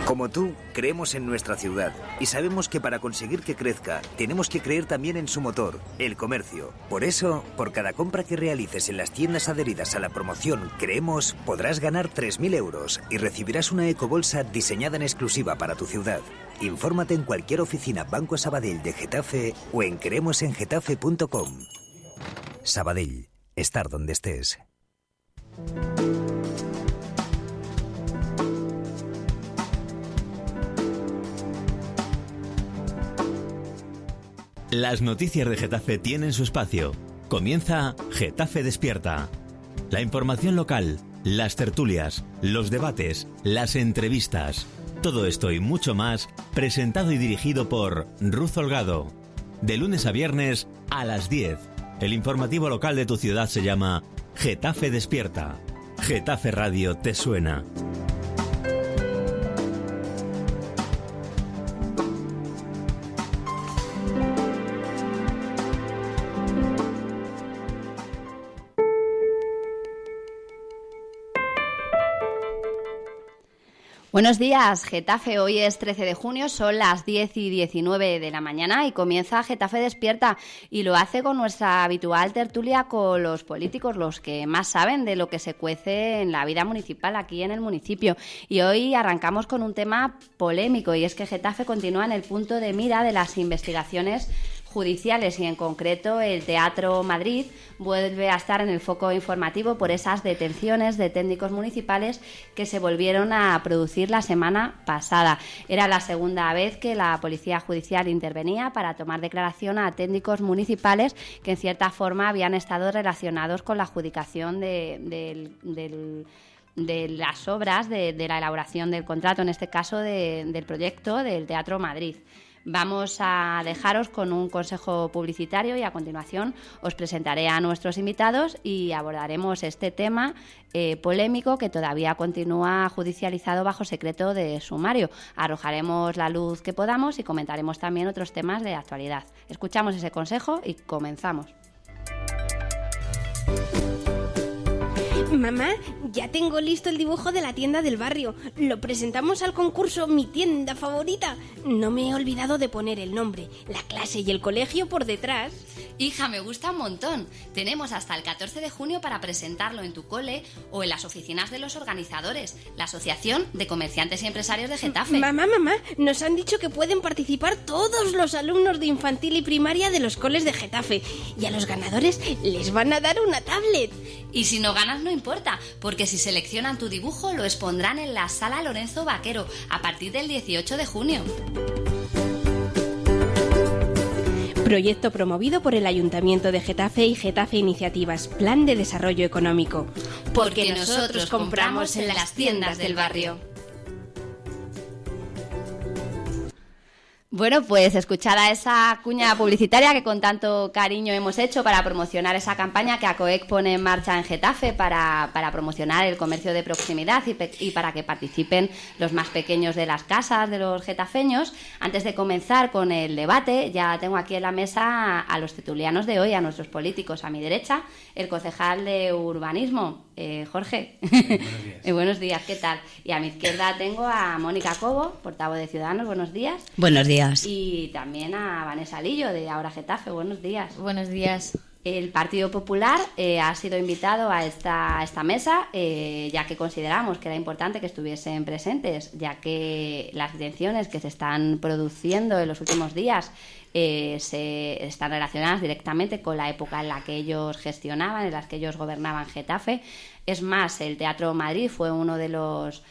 Como tú, creemos en nuestra ciudad y sabemos que para conseguir que crezca, tenemos que creer también en su motor, el comercio. Por eso, por cada compra que realices en las tiendas adheridas a la promoción Creemos, podrás ganar 3.000 euros y recibirás una ecobolsa diseñada en exclusiva para tu ciudad. Infórmate en cualquier oficina Banco Sabadell de Getafe o en creemosengetafe.com. Sabadell, estar donde estés. Las noticias de Getafe tienen su espacio. Comienza Getafe Despierta. La información local, las tertulias, los debates, las entrevistas. Todo esto y mucho más, presentado y dirigido por Ruth Holgado. De lunes a viernes a las 10. El informativo local de tu ciudad se llama Getafe Despierta. Getafe Radio te suena. Buenos días, Getafe. Hoy es 13 de junio, son las 10:19 de la mañana y comienza Getafe Despierta, y lo hace con nuestra habitual tertulia con los políticos, los que más saben de lo que se cuece en la vida municipal aquí en el municipio. Y hoy arrancamos con un tema polémico, y es que Getafe continúa en el punto de mira de las investigaciones judiciales, y en concreto el Teatro Madrid vuelve a estar en el foco informativo por esas detenciones de técnicos municipales que se volvieron a producir la semana pasada. Era la segunda vez que la Policía Judicial intervenía para tomar declaración a técnicos municipales que en cierta forma habían estado relacionados con la adjudicación de las obras, de la elaboración del contrato, en este caso del proyecto del Teatro Madrid. Vamos a dejaros con un consejo publicitario y a continuación os presentaré a nuestros invitados y abordaremos este tema polémico que todavía continúa judicializado bajo secreto de sumario. Arrojaremos la luz que podamos y comentaremos también otros temas de actualidad. Escuchamos ese consejo y comenzamos. Mamá, ya tengo listo el dibujo de la tienda del barrio. Lo presentamos al concurso Mi Tienda Favorita. No me he olvidado de poner el nombre, la clase y el colegio por detrás. Hija, me gusta un montón. Tenemos hasta el 14 de junio para presentarlo en tu cole o en las oficinas de los organizadores, la Asociación de Comerciantes y Empresarios de Getafe. Mamá, nos han dicho que pueden participar todos los alumnos de infantil y primaria de los coles de Getafe. Y a los ganadores les van a dar una tablet. Y si no ganas no importa, porque si seleccionan tu dibujo lo expondrán en la Sala Lorenzo Vaquero a partir del 18 de junio. Proyecto promovido por el Ayuntamiento de Getafe y Getafe Iniciativas, Plan de Desarrollo Económico. Porque nosotros compramos en las tiendas del barrio. Bueno, pues escuchada esa cuña publicitaria que con tanto cariño hemos hecho para promocionar esa campaña que ACOEC pone en marcha en Getafe para promocionar el comercio de proximidad y para que participen los más pequeños de las casas de los getafeños, antes de comenzar con el debate, ya tengo aquí en la mesa a los tertulianos de hoy, a nuestros políticos. A mi derecha, el concejal de Urbanismo, Jorge. Buenos días. Buenos días, ¿qué tal? Y a mi izquierda tengo a Mónica Cobo, portavoz de Ciudadanos. Buenos días. Buenos días. Y también a Vanessa Lillo, de Ahora Getafe. Buenos días. Buenos días. El Partido Popular ha sido invitado a esta mesa, ya que consideramos que era importante que estuviesen presentes, ya que las detenciones que se están produciendo en los últimos días se están relacionadas directamente con la época en la que ellos gestionaban, en la que ellos gobernaban Getafe. Es más, el Teatro Madrid fue uno de los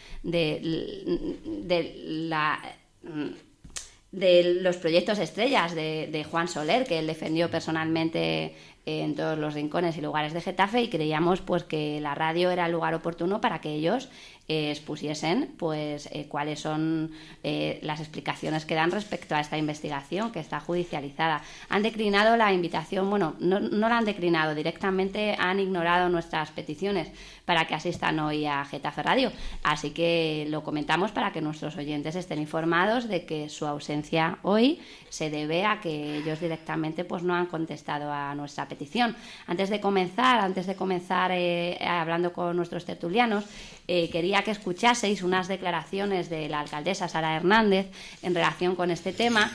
proyectos estrellas de Juan Soler, que él defendió personalmente en todos los rincones y lugares de Getafe, y creíamos pues que la radio era el lugar oportuno para que ellos expusiesen pues cuáles son las explicaciones que dan respecto a esta investigación que está judicializada. Han declinado la invitación, bueno, no la han declinado, directamente han ignorado nuestras peticiones para que asistan hoy a Getafe Radio, así que lo comentamos para que nuestros oyentes estén informados de que su ausencia hoy se debe a que ellos directamente pues no han contestado a nuestra petición. petición. Antes de comenzar hablando con nuestros tertulianos, quería que escuchaseis unas declaraciones de la alcaldesa Sara Hernández en relación con este tema,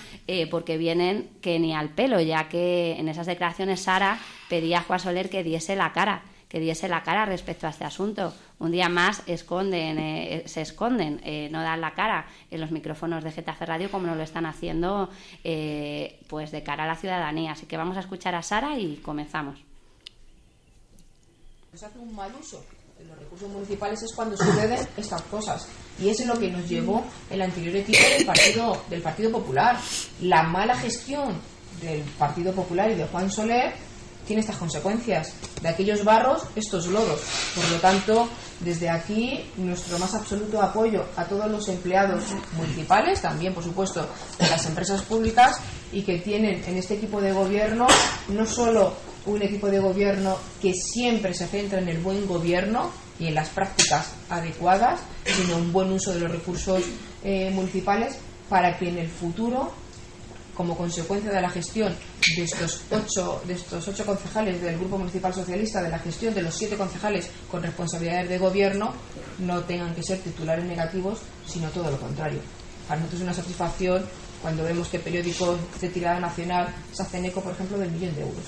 porque vienen que ni al pelo, ya que en esas declaraciones Sara pedía a Juan Soler que diese la cara respecto a este asunto. Un día más se esconden, no dan la cara en los micrófonos de Getafe Radio como no lo están haciendo pues de cara a la ciudadanía. Así que vamos a escuchar a Sara y comenzamos. Se hace un mal uso de los recursos municipales es cuando suceden estas cosas, y eso es lo que nos llevó el anterior equipo del Partido Popular. La mala gestión del Partido Popular y de Juan Soler tiene estas consecuencias: de aquellos barros, estos lodos. Por lo tanto, desde aquí, nuestro más absoluto apoyo a todos los empleados municipales, también, por supuesto, de las empresas públicas, y que tienen en este equipo de gobierno no solo un equipo de gobierno que siempre se centra en el buen gobierno y en las prácticas adecuadas, sino un buen uso de los recursos municipales, para que en el futuro, como consecuencia de la gestión de estos ocho concejales del Grupo Municipal Socialista, de la gestión de los 7 concejales con responsabilidades de gobierno, no tengan que ser titulares negativos, sino todo lo contrario. Para nosotros es una satisfacción cuando vemos que periódicos de tirada nacional se hacen eco, por ejemplo, del 1 millón de euros.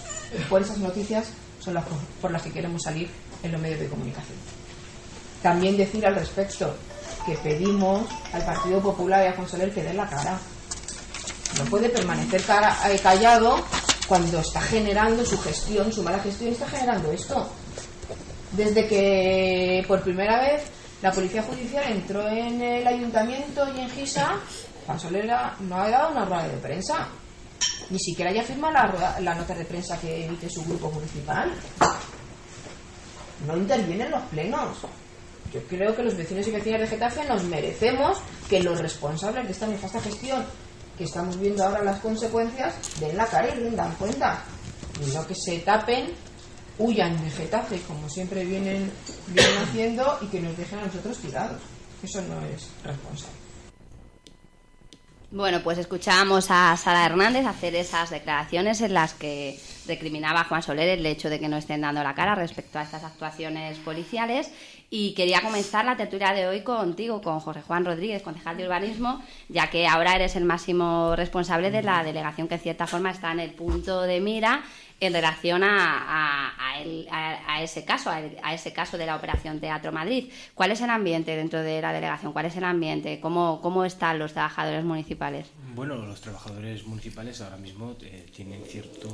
Por esas noticias son las por las que queremos salir en los medios de comunicación. También decir al respecto que pedimos al Partido Popular y a Juan Soler que den la cara. No puede permanecer callado cuando está generando su gestión, su mala gestión, está generando esto. Desde que por primera vez la Policía Judicial entró en el Ayuntamiento y en Gisa, Juan Soler no ha dado una rueda de prensa. Ni siquiera ya firma la nota de prensa que emite su grupo municipal. No interviene en los plenos. Yo creo que los vecinos y vecinas de Getafe nos merecemos que los responsables de esta nefasta gestión, que estamos viendo ahora las consecuencias, den la cara y rindan cuenta. Y no que se tapen, huyan de Getafe, como siempre vienen haciendo, y que nos dejen a nosotros tirados. Eso no es responsable. Bueno, pues escuchábamos a Sara Hernández hacer esas declaraciones en las que recriminaba a Juan Soler el hecho de que no estén dando la cara respecto a estas actuaciones policiales. Y quería comenzar la tertulia de hoy contigo, con José Juan Rodríguez, concejal de Urbanismo, ya que ahora eres el máximo responsable de la delegación que en cierta forma está en el punto de mira en relación a ese caso de la Operación Teatro Madrid. ¿Cuál es el ambiente dentro de la delegación? ¿Cuál es el ambiente? ¿Cómo están los trabajadores municipales? Bueno, los trabajadores municipales ahora mismo tienen cierta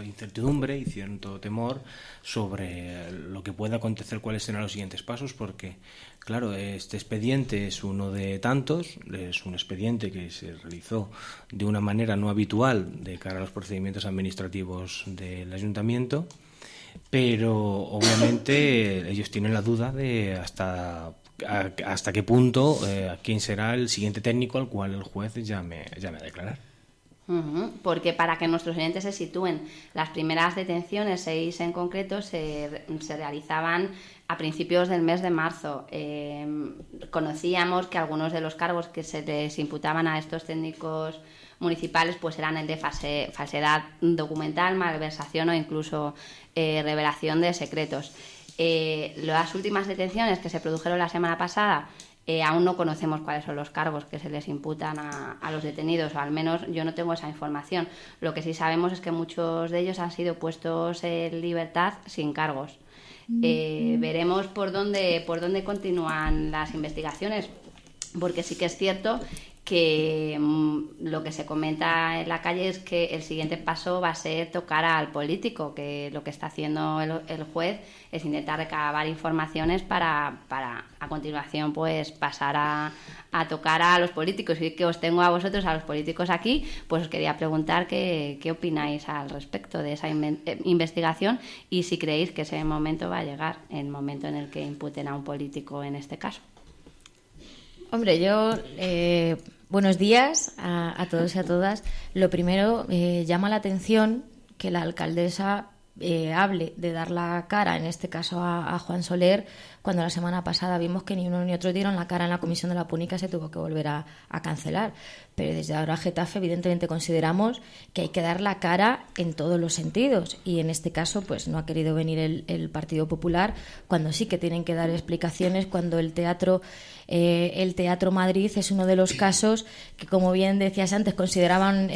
incertidumbre y cierto temor sobre lo que pueda acontecer, cuáles serán los siguientes pasos, porque, claro, este expediente es uno de tantos, es un expediente que se realizó de una manera no habitual de cara a los procedimientos administrativos del ayuntamiento, pero obviamente ellos tienen la duda de hasta qué punto, quién será el siguiente técnico al cual el juez llame a declarar. Porque para que nuestros oyentes se sitúen, las primeras detenciones, 6 en concreto, se realizaban a principios del mes de marzo. Conocíamos que algunos de los cargos que se les imputaban a estos técnicos municipales pues eran el de falsedad documental, malversación o incluso revelación de secretos. Las últimas detenciones que se produjeron la semana pasada, aún no conocemos cuáles son los cargos que se les imputan a los detenidos, o al menos yo no tengo esa información. Lo que sí sabemos es que muchos de ellos han sido puestos en libertad sin cargos. Veremos por dónde continúan las investigaciones, porque sí que es cierto que lo que se comenta en la calle es que el siguiente paso va a ser tocar al político, que lo que está haciendo el juez es intentar recabar informaciones para a continuación pues pasar a tocar a los políticos. Y que os tengo a vosotros, a los políticos aquí, pues os quería preguntar qué opináis al respecto de esa investigación y si creéis que ese momento va a llegar, el momento en el que imputen a un político en este caso. Hombre, yo... buenos días a todos y a todas. Lo primero, llama la atención que la alcaldesa hable de dar la cara, en este caso a Juan Soler, cuando la semana pasada vimos que ni uno ni otro dieron la cara en la comisión de la Púnica, se tuvo que volver a cancelar. Pero desde ahora Getafe evidentemente consideramos que hay que dar la cara en todos los sentidos, y en este caso pues no ha querido venir el Partido Popular, cuando sí que tienen que dar explicaciones, cuando el Teatro Madrid es uno de los casos que, como bien decías antes, consideraban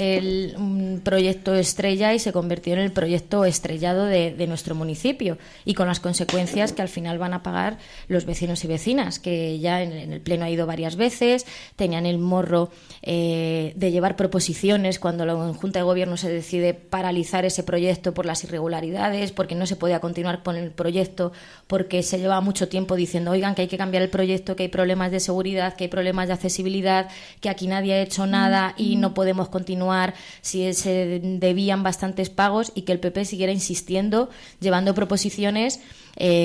un proyecto estrella y se convirtió en el proyecto estrellado de nuestro municipio, y con las consecuencias que al final van a pagar los vecinos y vecinas, que ya en el Pleno ha ido varias veces, tenían el morro de llevar proposiciones cuando en Junta de Gobierno se decide paralizar ese proyecto por las irregularidades, porque no se podía continuar con el proyecto, porque se llevaba mucho tiempo diciendo, oigan, que hay que cambiar el proyecto, que hay problemas de seguridad, que hay problemas de accesibilidad, que aquí nadie ha hecho nada y no podemos continuar si se debían bastantes pagos, y que el PP siguiera insistiendo, llevando proposiciones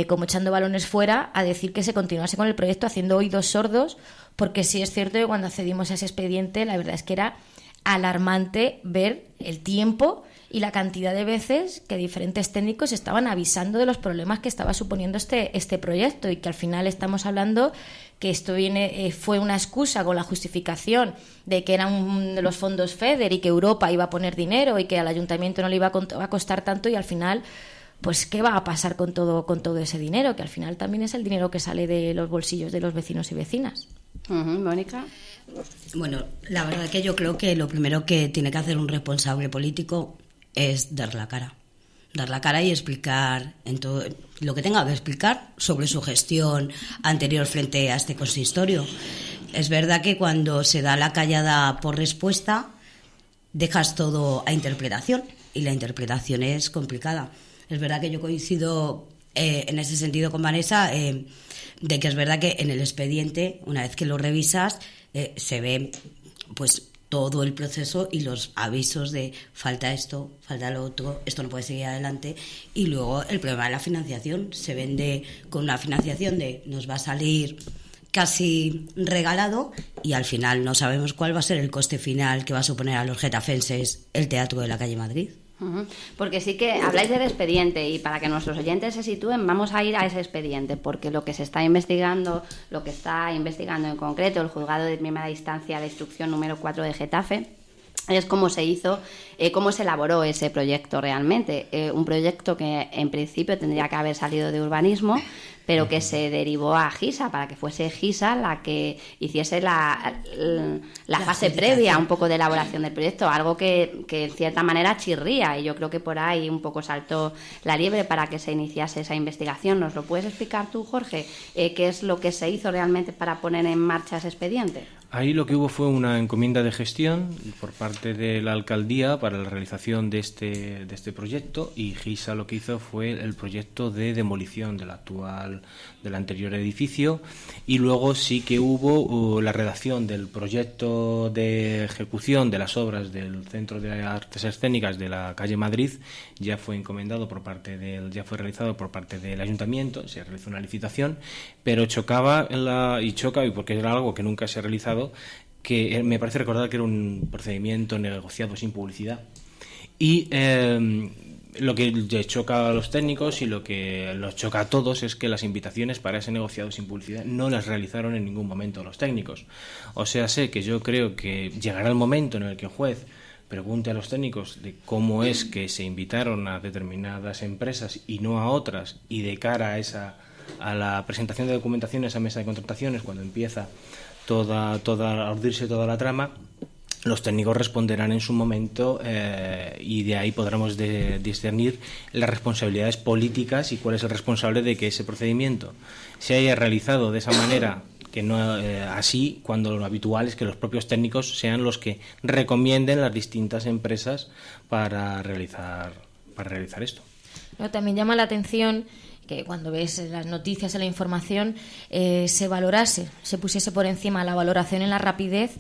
como echando balones fuera, a decir que se continuase con el proyecto, haciendo oídos sordos, porque sí es cierto que cuando accedimos a ese expediente, la verdad es que era alarmante ver el tiempo y la cantidad de veces que diferentes técnicos estaban avisando de los problemas que estaba suponiendo este proyecto, y que al final estamos hablando que esto fue una excusa con la justificación de que eran de los fondos FEDER y que Europa iba a poner dinero y que al ayuntamiento no le iba a costar tanto, y al final, pues ¿qué va a pasar con todo ese dinero? Que al final también es el dinero que sale de los bolsillos de los vecinos y vecinas. Mónica. Bueno, la verdad que yo creo que lo primero que tiene que hacer un responsable político es dar la cara y explicar en todo lo que tenga que explicar sobre su gestión anterior frente a este consistorio. Es verdad que cuando se da la callada por respuesta, dejas todo a interpretación, y la interpretación es complicada. Es verdad que yo coincido en ese sentido con Vanessa, de que es verdad que en el expediente, una vez que lo revisas, se ve pues todo el proceso y los avisos de falta esto, falta lo otro, esto no puede seguir adelante. Y luego el problema de la financiación, se vende con una financiación de nos va a salir casi regalado, y al final no sabemos cuál va a ser el coste final que va a suponer a los getafenses el Teatro de la Calle Madrid. Porque sí que habláis del expediente, y para que nuestros oyentes se sitúen, vamos a ir a ese expediente, porque lo que está investigando en concreto el Juzgado de Primera Instancia de Instrucción número 4 de Getafe es cómo se hizo, cómo se elaboró ese proyecto realmente. Un proyecto que en principio tendría que haber salido de urbanismo, pero que se derivó a GISA, para que fuese GISA la que hiciese la fase previa un poco de elaboración del proyecto, algo que en cierta manera chirría, y yo creo que por ahí un poco saltó la liebre para que se iniciase esa investigación. ¿Nos lo puedes explicar tú, Jorge? ¿Qué es lo que se hizo realmente para poner en marcha ese expediente? Ahí lo que hubo fue una encomienda de gestión por parte de la alcaldía para la realización de este proyecto, y GISA lo que hizo fue el proyecto de demolición del anterior edificio, y luego sí que hubo la redacción del proyecto de ejecución de las obras del Centro de Artes Escénicas de la Calle Madrid. Ya fue encomendado ya fue realizado por parte del ayuntamiento, se realizó una licitación, pero choca y porque era algo que nunca se ha realizado, que me parece recordar que era un procedimiento negociado sin publicidad, y lo que les choca a los técnicos y lo que los choca a todos es que las invitaciones para ese negociado sin publicidad no las realizaron en ningún momento los técnicos. O sea, sé que yo creo que llegará el momento en el que el juez pregunte a los técnicos de cómo es que se invitaron a determinadas empresas y no a otras, y de cara a la presentación de documentación, esa mesa de contrataciones, cuando empieza a urdirse toda la trama, los técnicos responderán en su momento, y de ahí podremos discernir las responsabilidades políticas y cuál es el responsable de que ese procedimiento se haya realizado de esa manera, que no así, cuando lo habitual es que los propios técnicos sean los que recomienden las distintas empresas para realizar esto. Pero también llama la atención que cuando ves las noticias y la información se pusiese por encima la valoración en la rapidez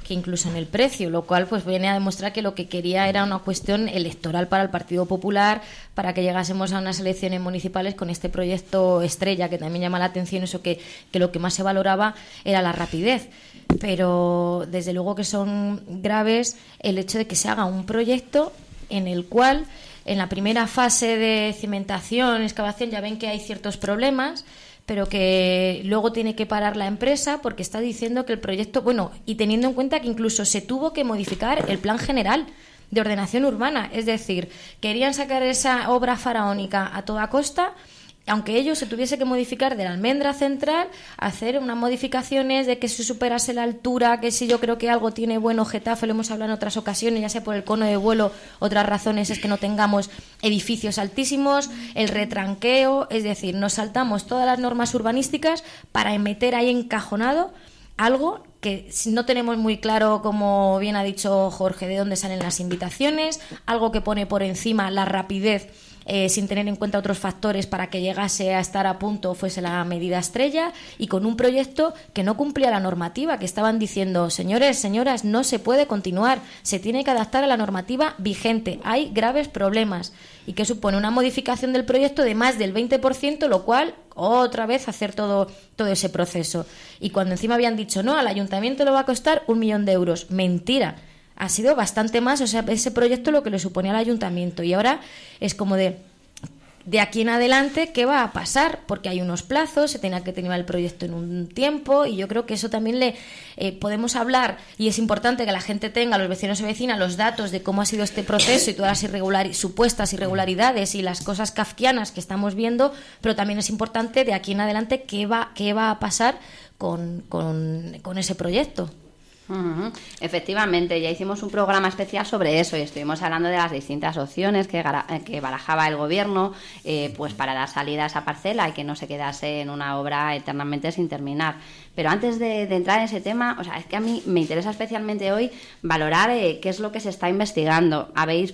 que incluso en el precio, lo cual pues viene a demostrar que lo que quería era una cuestión electoral para el Partido Popular, para que llegásemos a unas elecciones municipales con este proyecto estrella, que también llama la atención eso, que lo que más se valoraba era la rapidez. Pero desde luego que son graves el hecho de que se haga un proyecto en el cual en la primera fase de cimentación, excavación, ya ven que hay ciertos problemas, pero que luego tiene que parar la empresa porque está diciendo que el proyecto, bueno, y teniendo en cuenta que incluso se tuvo que modificar el plan general de ordenación urbana, es decir, querían sacar esa obra faraónica a toda costa, aunque ello se tuviese que modificar de la almendra central, hacer unas modificaciones de que se superase la altura, que si yo creo que algo tiene bueno Getafe, lo hemos hablado en otras ocasiones, ya sea por el cono de vuelo, otras razones es que no tengamos edificios altísimos, el retranqueo, es decir, nos saltamos todas las normas urbanísticas para meter ahí encajonado algo que no tenemos muy claro, como bien ha dicho Jorge, de dónde salen las invitaciones, algo que pone por encima la rapidez sin tener en cuenta otros factores para que llegase a estar a punto, fuese la medida estrella, y con un proyecto que no cumplía la normativa, que estaban diciendo, señores, señoras, no se puede continuar, se tiene que adaptar a la normativa vigente, hay graves problemas, y que supone una modificación del proyecto de más del 20%, lo cual, otra vez, hacer todo ese proceso. Y cuando encima habían dicho, no, al ayuntamiento le va a costar 1 millón de euros, mentira. Ha sido bastante más, o sea, ese proyecto lo que le suponía al ayuntamiento. Y ahora es como de aquí en adelante, ¿qué va a pasar? Porque hay unos plazos, se tenía que terminar el proyecto en un tiempo, y yo creo que eso también podemos hablar, y es importante que la gente tenga, los vecinos y vecinas, los datos de cómo ha sido este proceso y todas las supuestas irregularidades y las cosas kafkianas que estamos viendo, pero también es importante de aquí en adelante qué va a pasar con ese proyecto. Uh-huh. Efectivamente, ya hicimos un programa especial sobre eso y estuvimos hablando de las distintas opciones que barajaba el gobierno pues para dar salida a esa parcela y que no se quedase en una obra eternamente sin terminar. Pero antes de entrar en ese tema, o sea, es que a mí me interesa especialmente hoy valorar qué es lo que se está investigando. Habéis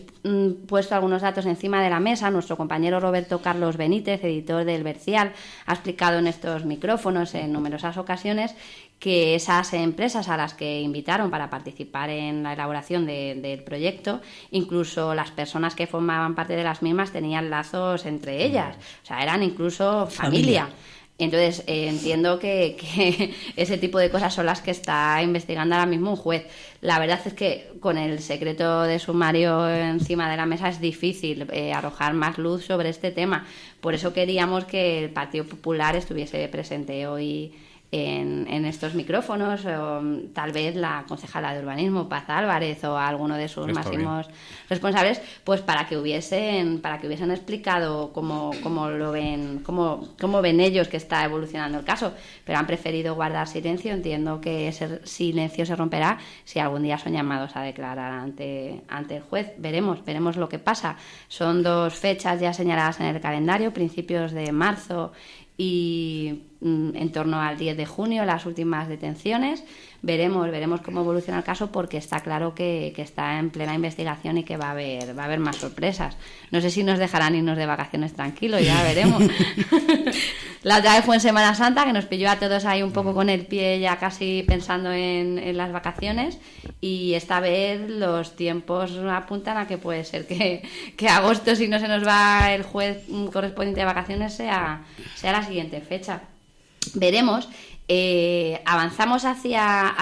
puesto algunos datos encima de la mesa. Nuestro compañero Roberto Carlos Benítez, editor del Bercial, ha explicado en estos micrófonos en numerosas ocasiones que esas empresas a las que invitaron para participar en la elaboración del proyecto, incluso las personas que formaban parte de las mismas tenían lazos entre ellas, o sea, eran incluso familia. Entonces, entiendo que ese tipo de cosas son las que está investigando ahora mismo un juez. La verdad es que con el secreto de sumario encima de la mesa es difícil arrojar más luz sobre este tema. Por eso queríamos que el Partido Popular estuviese presente hoy en estos micrófonos, o tal vez la concejala de urbanismo, Paz Álvarez, o alguno de sus máximos responsables, pues para que hubiesen explicado cómo lo ven, cómo ven ellos que está evolucionando el caso, pero han preferido guardar silencio. Entiendo que ese silencio se romperá si algún día son llamados a declarar ante el juez. Veremos lo que pasa. Son 2 fechas ya señaladas en el calendario, principios de marzo y en torno al 10 de junio las últimas detenciones. Veremos cómo evoluciona el caso, porque está claro que está en plena investigación y que va a haber más sorpresas. No sé si nos dejarán irnos de vacaciones tranquilos, ya veremos. La otra vez fue en Semana Santa, que nos pilló a todos ahí un poco con el pie ya casi pensando en las vacaciones, y esta vez los tiempos apuntan a que puede ser que agosto, si no se nos va el juez correspondiente de vacaciones, sea la siguiente fecha. Veremos. Avanzamos hacia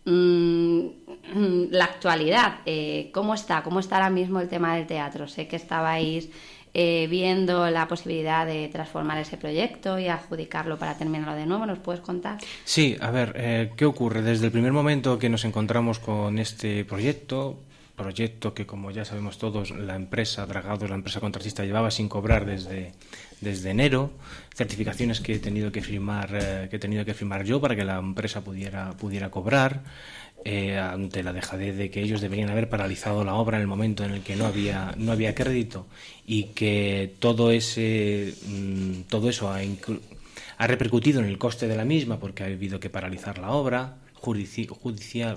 la actualidad. ¿Cómo está ahora mismo el tema del teatro? Sé que estabais viendo la posibilidad de transformar ese proyecto y adjudicarlo para terminarlo de nuevo. ¿Nos puedes contar? Sí, a ver, ¿qué ocurre? Desde el primer momento que nos encontramos con este proyecto que, como ya sabemos todos, la empresa Dragados, la empresa contratista, llevaba sin cobrar desde enero, certificaciones que he tenido que firmar yo para que la empresa pudiera cobrar, ante la dejadez de que ellos deberían haber paralizado la obra en el momento en el que no había crédito, y que todo eso ha repercutido en el coste de la misma, porque ha habido que paralizar la obra.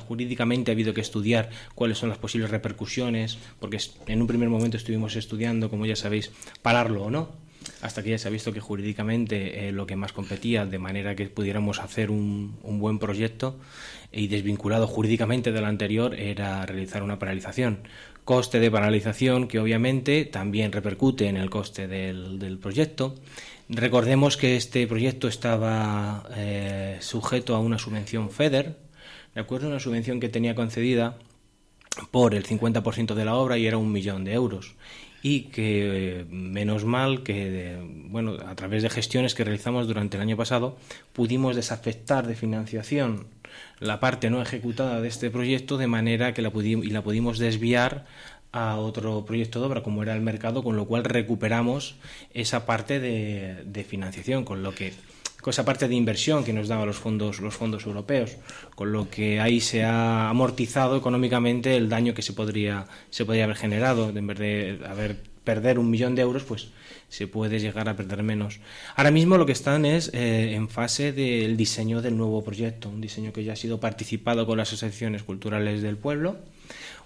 Jurídicamente ha habido que estudiar cuáles son las posibles repercusiones, porque en un primer momento estuvimos estudiando, como ya sabéis, pararlo o no, hasta que ya se ha visto que jurídicamente lo que más competía, de manera que pudiéramos hacer un buen proyecto y desvinculado jurídicamente del anterior, era realizar una paralización. Coste de paralización que obviamente también repercute en el coste del proyecto. Recordemos que este proyecto estaba sujeto a una subvención FEDER, ¿de acuerdo? Una subvención que tenía concedida por el 50% de la obra, y era 1 millón de euros. y que menos mal que a través de gestiones que realizamos durante el año pasado pudimos desafectar de financiación la parte no ejecutada de este proyecto, de manera que la pudimos desviar a otro proyecto de obra como era el mercado, con lo cual recuperamos esa parte de financiación, con esa parte de inversión que nos daban los fondos europeos, con lo que ahí se ha amortizado económicamente el daño que se podría haber generado. En vez de perder 1 millón de euros, pues se puede llegar a perder menos. Ahora mismo lo que están es en fase del diseño del nuevo proyecto, un diseño que ya ha sido participado con las asociaciones culturales del pueblo,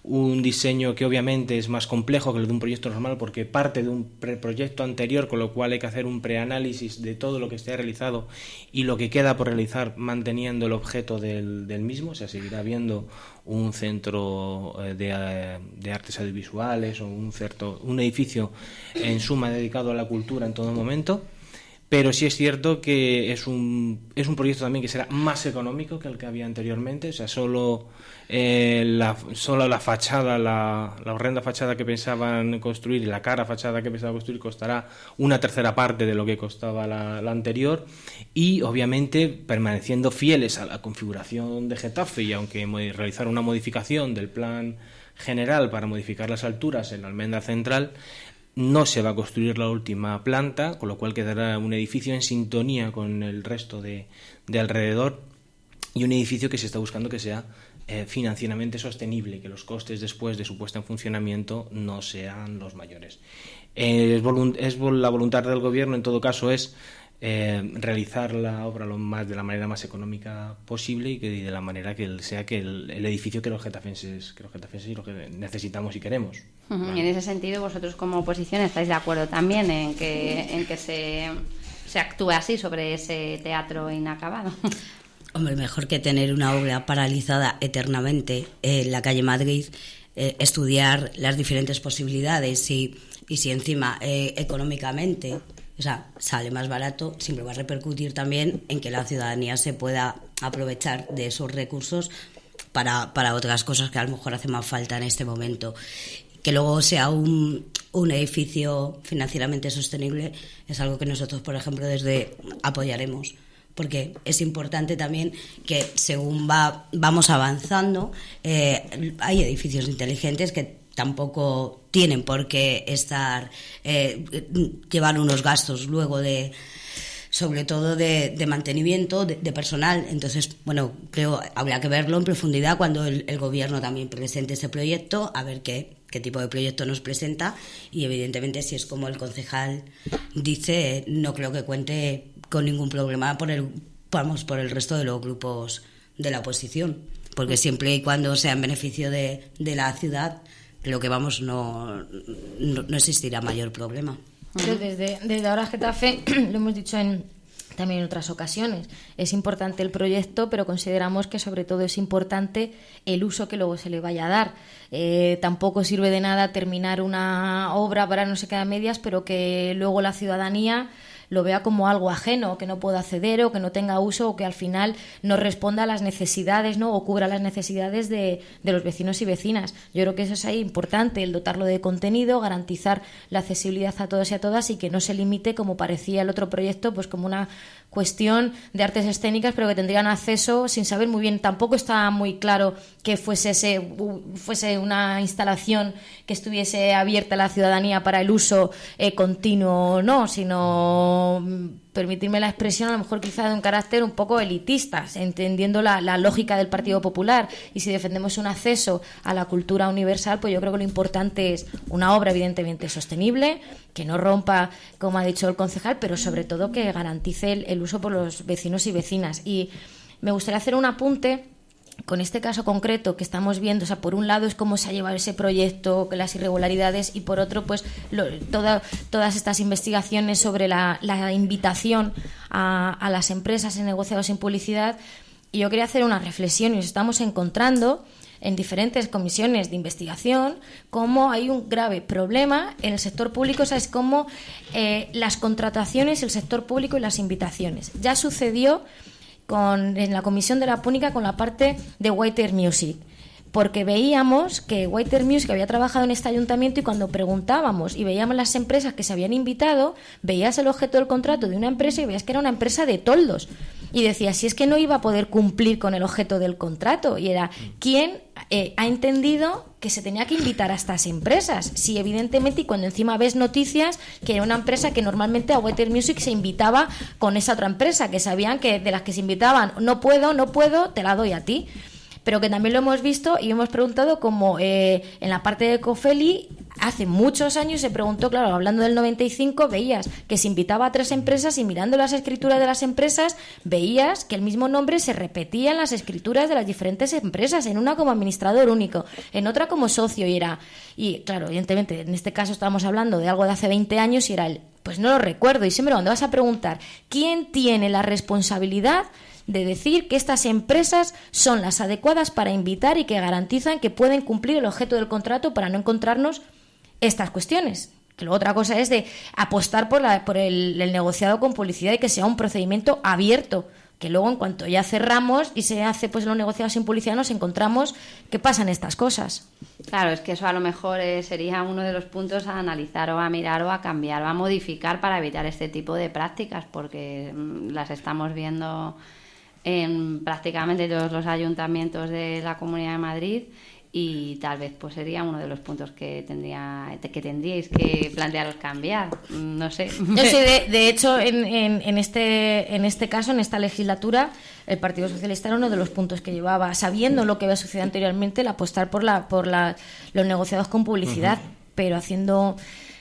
un diseño que obviamente es más complejo que el de un proyecto normal porque parte de un proyecto anterior, con lo cual hay que hacer un preanálisis de todo lo que esté realizado y lo que queda por realizar, manteniendo el objeto del mismo. O sea, seguirá habiendo un centro de artes audiovisuales o un edificio en suma dedicado a la cultura en todo momento. Pero sí es cierto que es un proyecto también que será más económico que el que había anteriormente. O sea, solo la fachada, la horrenda fachada que pensaban construir y la cara fachada que pensaban construir costará 1/3 parte de lo que costaba la anterior, y obviamente permaneciendo fieles a la configuración de Getafe, y aunque realizar una modificación del plan general para modificar las alturas en la almendra central, no se va a construir la última planta, con lo cual quedará un edificio en sintonía con el resto de alrededor, y un edificio que se está buscando que sea financieramente sostenible, que los costes después de su puesta en funcionamiento no sean los mayores. La voluntad del gobierno, en todo caso, es realizar la obra de la manera más económica posible y de la manera que sea el edificio que los getafenses y lo que necesitamos y queremos. Y en ese sentido, vosotros como oposición estáis de acuerdo también en que se actúe así sobre ese teatro inacabado. Hombre, mejor que tener una obra paralizada eternamente en la calle Madrid, estudiar las diferentes posibilidades y si encima económicamente, o sea, sale más barato, siempre va a repercutir también en que la ciudadanía se pueda aprovechar de esos recursos para otras cosas que a lo mejor hace más falta en este momento. Que luego sea un edificio financieramente sostenible es algo que nosotros, por ejemplo, desde apoyaremos, porque es importante también que según vamos avanzando, hay edificios inteligentes que tampoco tienen por qué llevar unos gastos luego sobre todo de mantenimiento de personal. Entonces, bueno, creo habría que verlo en profundidad cuando el gobierno también presente ese proyecto, a ver qué tipo de proyecto nos presenta, y evidentemente si es como el concejal dice, no creo que cuente con ningún problema por el resto de los grupos de la oposición, porque siempre y cuando sea en beneficio de la ciudad, lo que no existirá mayor problema. Pero desde ahora Getafe, lo hemos dicho también en otras ocasiones, es importante el proyecto, pero consideramos que sobre todo es importante el uso que luego se le vaya a dar. Tampoco sirve de nada terminar una obra para no se quede a medias, pero que luego la ciudadanía lo vea como algo ajeno, que no pueda acceder o que no tenga uso, o que al final no responda a las necesidades, ¿no? O cubra las necesidades de los vecinos y vecinas. Yo creo que eso es ahí importante, el dotarlo de contenido, garantizar la accesibilidad a todos y a todas, y que no se limite, como parecía el otro proyecto, pues como una cuestión de artes escénicas, pero que tendrían acceso sin saber muy bien. Tampoco estaba muy claro que fuese una instalación que estuviese abierta a la ciudadanía para el uso continuo, no, sino, permitirme la expresión, a lo mejor quizá de un carácter un poco elitista, entendiendo la lógica del Partido Popular. Y si defendemos un acceso a la cultura universal, pues yo creo que lo importante es una obra evidentemente sostenible, que no rompa, como ha dicho el concejal, pero sobre todo que garantice el uso por los vecinos y vecinas. Y me gustaría hacer un apunte con este caso concreto que estamos viendo. O sea, por un lado es cómo se ha llevado ese proyecto, las irregularidades, y por otro, pues todas estas investigaciones sobre la invitación a las empresas en negociados sin publicidad. Y yo quería hacer una reflexión, y nos estamos encontrando en diferentes comisiones de investigación cómo hay un grave problema en el sector público. O sea, es como las contrataciones, el sector público y las invitaciones. Ya sucedió en la comisión de la Púnica con la parte de White Music, porque veíamos que Whiter Music había trabajado en este ayuntamiento y cuando preguntábamos y veíamos las empresas que se habían invitado, veías el objeto del contrato de una empresa y veías que era una empresa de toldos. Y decías, si es que no iba a poder cumplir con el objeto del contrato. Y era, ¿quién ha entendido que se tenía que invitar a estas empresas? Sí, evidentemente, y cuando encima ves noticias que era una empresa que normalmente a Whiter Music se invitaba con esa otra empresa, que sabían que de las que se invitaban, no puedo, te la doy a ti. Pero que también lo hemos visto y hemos preguntado como en la parte de Cofeli hace muchos años se preguntó, claro, hablando del 95, veías que se invitaba a 3 empresas y mirando las escrituras de las empresas veías que el mismo nombre se repetía en las escrituras de las diferentes empresas, en una como administrador único, en otra como socio, y claro, evidentemente en este caso estábamos hablando de algo de hace 20 años y era pues no lo recuerdo. Y siempre cuando vas a preguntar ¿quién tiene la responsabilidad de decir que estas empresas son las adecuadas para invitar y que garantizan que pueden cumplir el objeto del contrato para no encontrarnos estas cuestiones? Que luego otra cosa es de apostar por el negociado con publicidad y que sea un procedimiento abierto, que luego en cuanto ya cerramos y se hace pues los negociados sin publicidad nos encontramos que pasan estas cosas. Claro, es que eso a lo mejor sería uno de los puntos a analizar o a mirar o a cambiar o a modificar para evitar este tipo de prácticas, porque las estamos viendo en prácticamente todos los ayuntamientos de la Comunidad de Madrid y tal vez pues sería uno de los puntos que tendríais que plantearos cambiar, no sé. Yo sé, de hecho en este caso, en esta legislatura, el Partido Socialista era uno de los puntos que llevaba, sabiendo lo que había sucedido anteriormente, el apostar por los negociados con publicidad, pero haciendo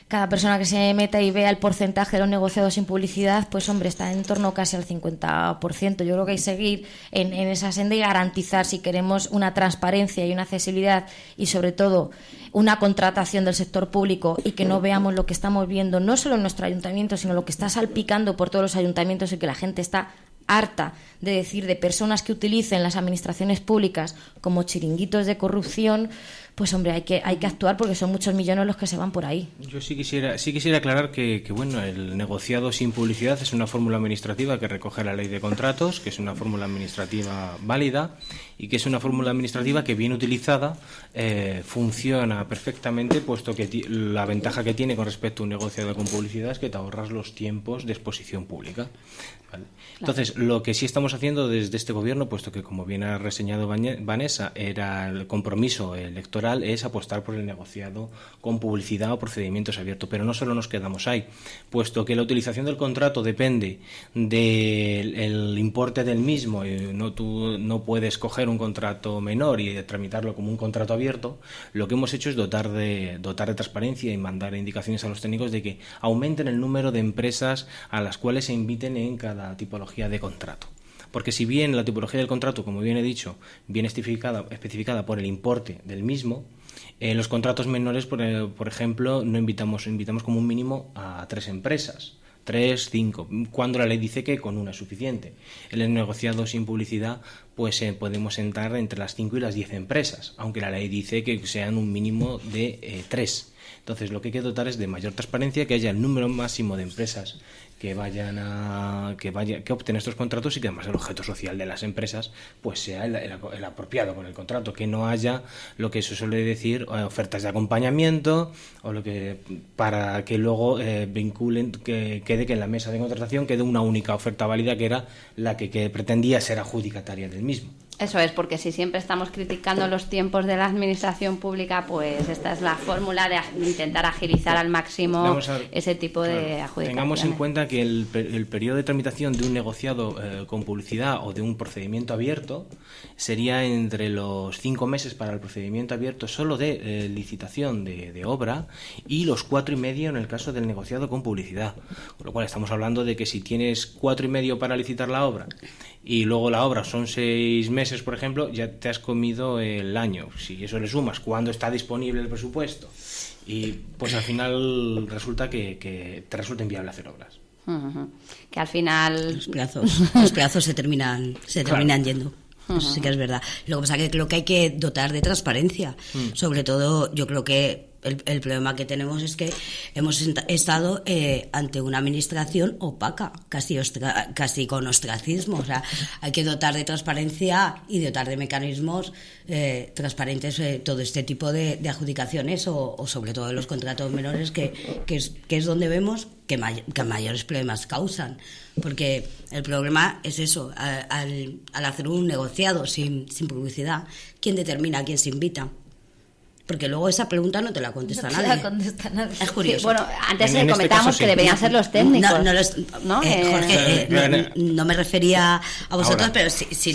cada persona que se meta y vea el porcentaje de los negociados sin publicidad, pues hombre, está en torno casi al 50%. Yo creo que hay que seguir en esa senda y garantizar, si queremos una transparencia y una accesibilidad y sobre todo una contratación del sector público y que no veamos lo que estamos viendo no solo en nuestro ayuntamiento, sino lo que está salpicando por todos los ayuntamientos y que la gente está harta de decir de personas que utilicen las administraciones públicas como chiringuitos de corrupción. Pues hombre, hay que actuar porque son muchos millones los que se van por ahí. Yo sí quisiera aclarar que bueno, el negociado sin publicidad es una fórmula administrativa que recoge la ley de contratos, que es una fórmula administrativa válida y que es una fórmula administrativa que bien utilizada funciona perfectamente, puesto que la ventaja que tiene con respecto a un negociado con publicidad es que te ahorras los tiempos de exposición pública. ¿Vale? Entonces, lo que sí estamos haciendo desde este gobierno, puesto que como bien ha reseñado Vanessa, era el compromiso electoral, es apostar por el negociado con publicidad o procedimientos abiertos, pero no solo nos quedamos ahí, puesto que la utilización del contrato depende del importe del mismo, tú no puedes coger un contrato menor y tramitarlo como un contrato abierto. Lo que hemos hecho es dotar de transparencia y mandar indicaciones a los técnicos de que aumenten el número de empresas a las cuales se inviten en cada tipología de contrato. Porque si bien la tipología del contrato, como bien he dicho, viene especificada por el importe del mismo, en los contratos menores, por ejemplo, no invitamos como un mínimo a 3 empresas, 3, 5, cuando la ley dice que con una es suficiente. En el negociado sin publicidad, pues podemos entrar entre las 5 y las 10 empresas, aunque la ley dice que sean un mínimo de 3. Entonces, lo que hay que dotar es de mayor transparencia, que haya el número máximo de empresas que obtengan estos contratos y que además el objeto social de las empresas pues sea el apropiado con el contrato, que no haya lo que se suele decir ofertas de acompañamiento o lo que para que luego vinculen, que quede que en la mesa de contratación quede una única oferta válida, que era la que pretendía ser adjudicataria del mismo. Eso es, porque si siempre estamos criticando los tiempos de la administración pública, pues esta es la fórmula de intentar agilizar al máximo ese tipo de adjudicaciones. Tengamos en cuenta que el periodo de tramitación de un negociado con publicidad o de un procedimiento abierto sería entre los 5 meses para el procedimiento abierto solo de licitación de obra y los 4 y medio en el caso del negociado con publicidad. Con lo cual estamos hablando de que si tienes 4 y medio para licitar la obra y luego la obra son 6 meses, por ejemplo, ya te has comido el año. Si eso le sumas cuándo está disponible el presupuesto, y pues al final resulta que te resulta inviable hacer obras. Uh-huh. Que al final los plazos se terminan yendo. Uh-huh. Eso sí que es verdad. Lo que pasa es que creo que hay que dotar de transparencia. Sobre todo, yo creo que El problema que tenemos es que hemos estado ante una administración opaca, casi con ostracismo. O sea, hay que dotar de transparencia y dotar de mecanismos transparentes todo este tipo de adjudicaciones o sobre todo de los contratos menores, que es donde vemos que mayores problemas causan. Porque el problema es eso, al hacer un negociado sin publicidad, ¿quién determina a quién se invita? Porque luego esa pregunta no te la contesta nadie. Es curioso. Sí, bueno, antes comentábamos que deberían ser los técnicos. Jorge, no me refería a vosotros, ahora. Pero sí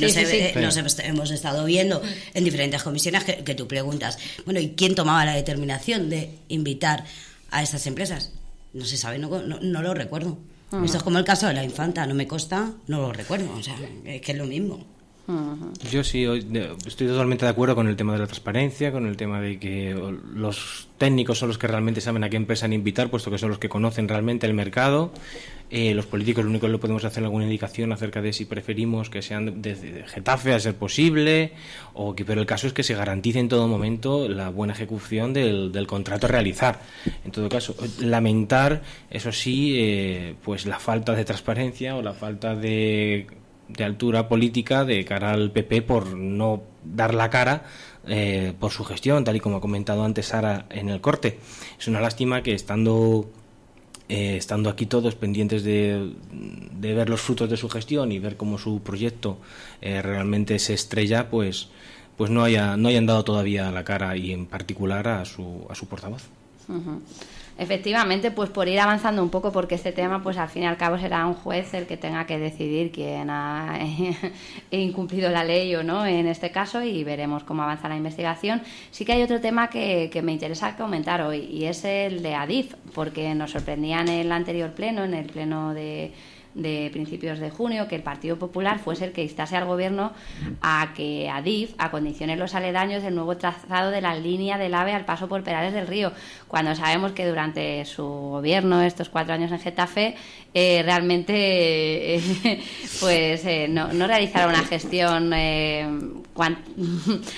hemos estado viendo en diferentes comisiones que tú preguntas, bueno, ¿y quién tomaba la determinación de invitar a estas empresas? No se sabe, no lo recuerdo. Uh-huh. Esto es como el caso de la Infanta, no me consta, no lo recuerdo, o sea, es que es lo mismo. Yo sí estoy totalmente de acuerdo con el tema de la transparencia, con el tema de que los técnicos son los que realmente saben a qué empresa invitar, puesto que son los que conocen realmente el mercado. Los políticos lo único que le podemos hacer alguna indicación acerca de si preferimos que sean de Getafe a ser posible, pero el caso es que se garantice en todo momento la buena ejecución del contrato a realizar. En todo caso, lamentar, eso sí, pues la falta de transparencia o la falta de altura política de cara al PP por no dar la cara por su gestión, tal y como ha comentado antes Sara en el corte. Es una lástima que estando aquí todos pendientes de ver los frutos de su gestión y ver cómo su proyecto realmente se estrella, pues no hayan dado todavía la cara, y en particular a su portavoz. Uh-huh. Efectivamente, pues por ir avanzando un poco, porque este tema, pues al fin y al cabo será un juez el que tenga que decidir quién ha incumplido la ley o no en este caso, y veremos cómo avanza la investigación. Sí que hay otro tema que me interesa comentar hoy, y es el de Adif, porque nos sorprendía en el anterior pleno, en el pleno de principios de junio, que el Partido Popular fuese el que instase al Gobierno a que Adif acondicione los aledaños del nuevo trazado de la línea del AVE al paso por Perales del Río, cuando sabemos que durante su gobierno, estos 4 años en Getafe, realmente no realizaron una gestión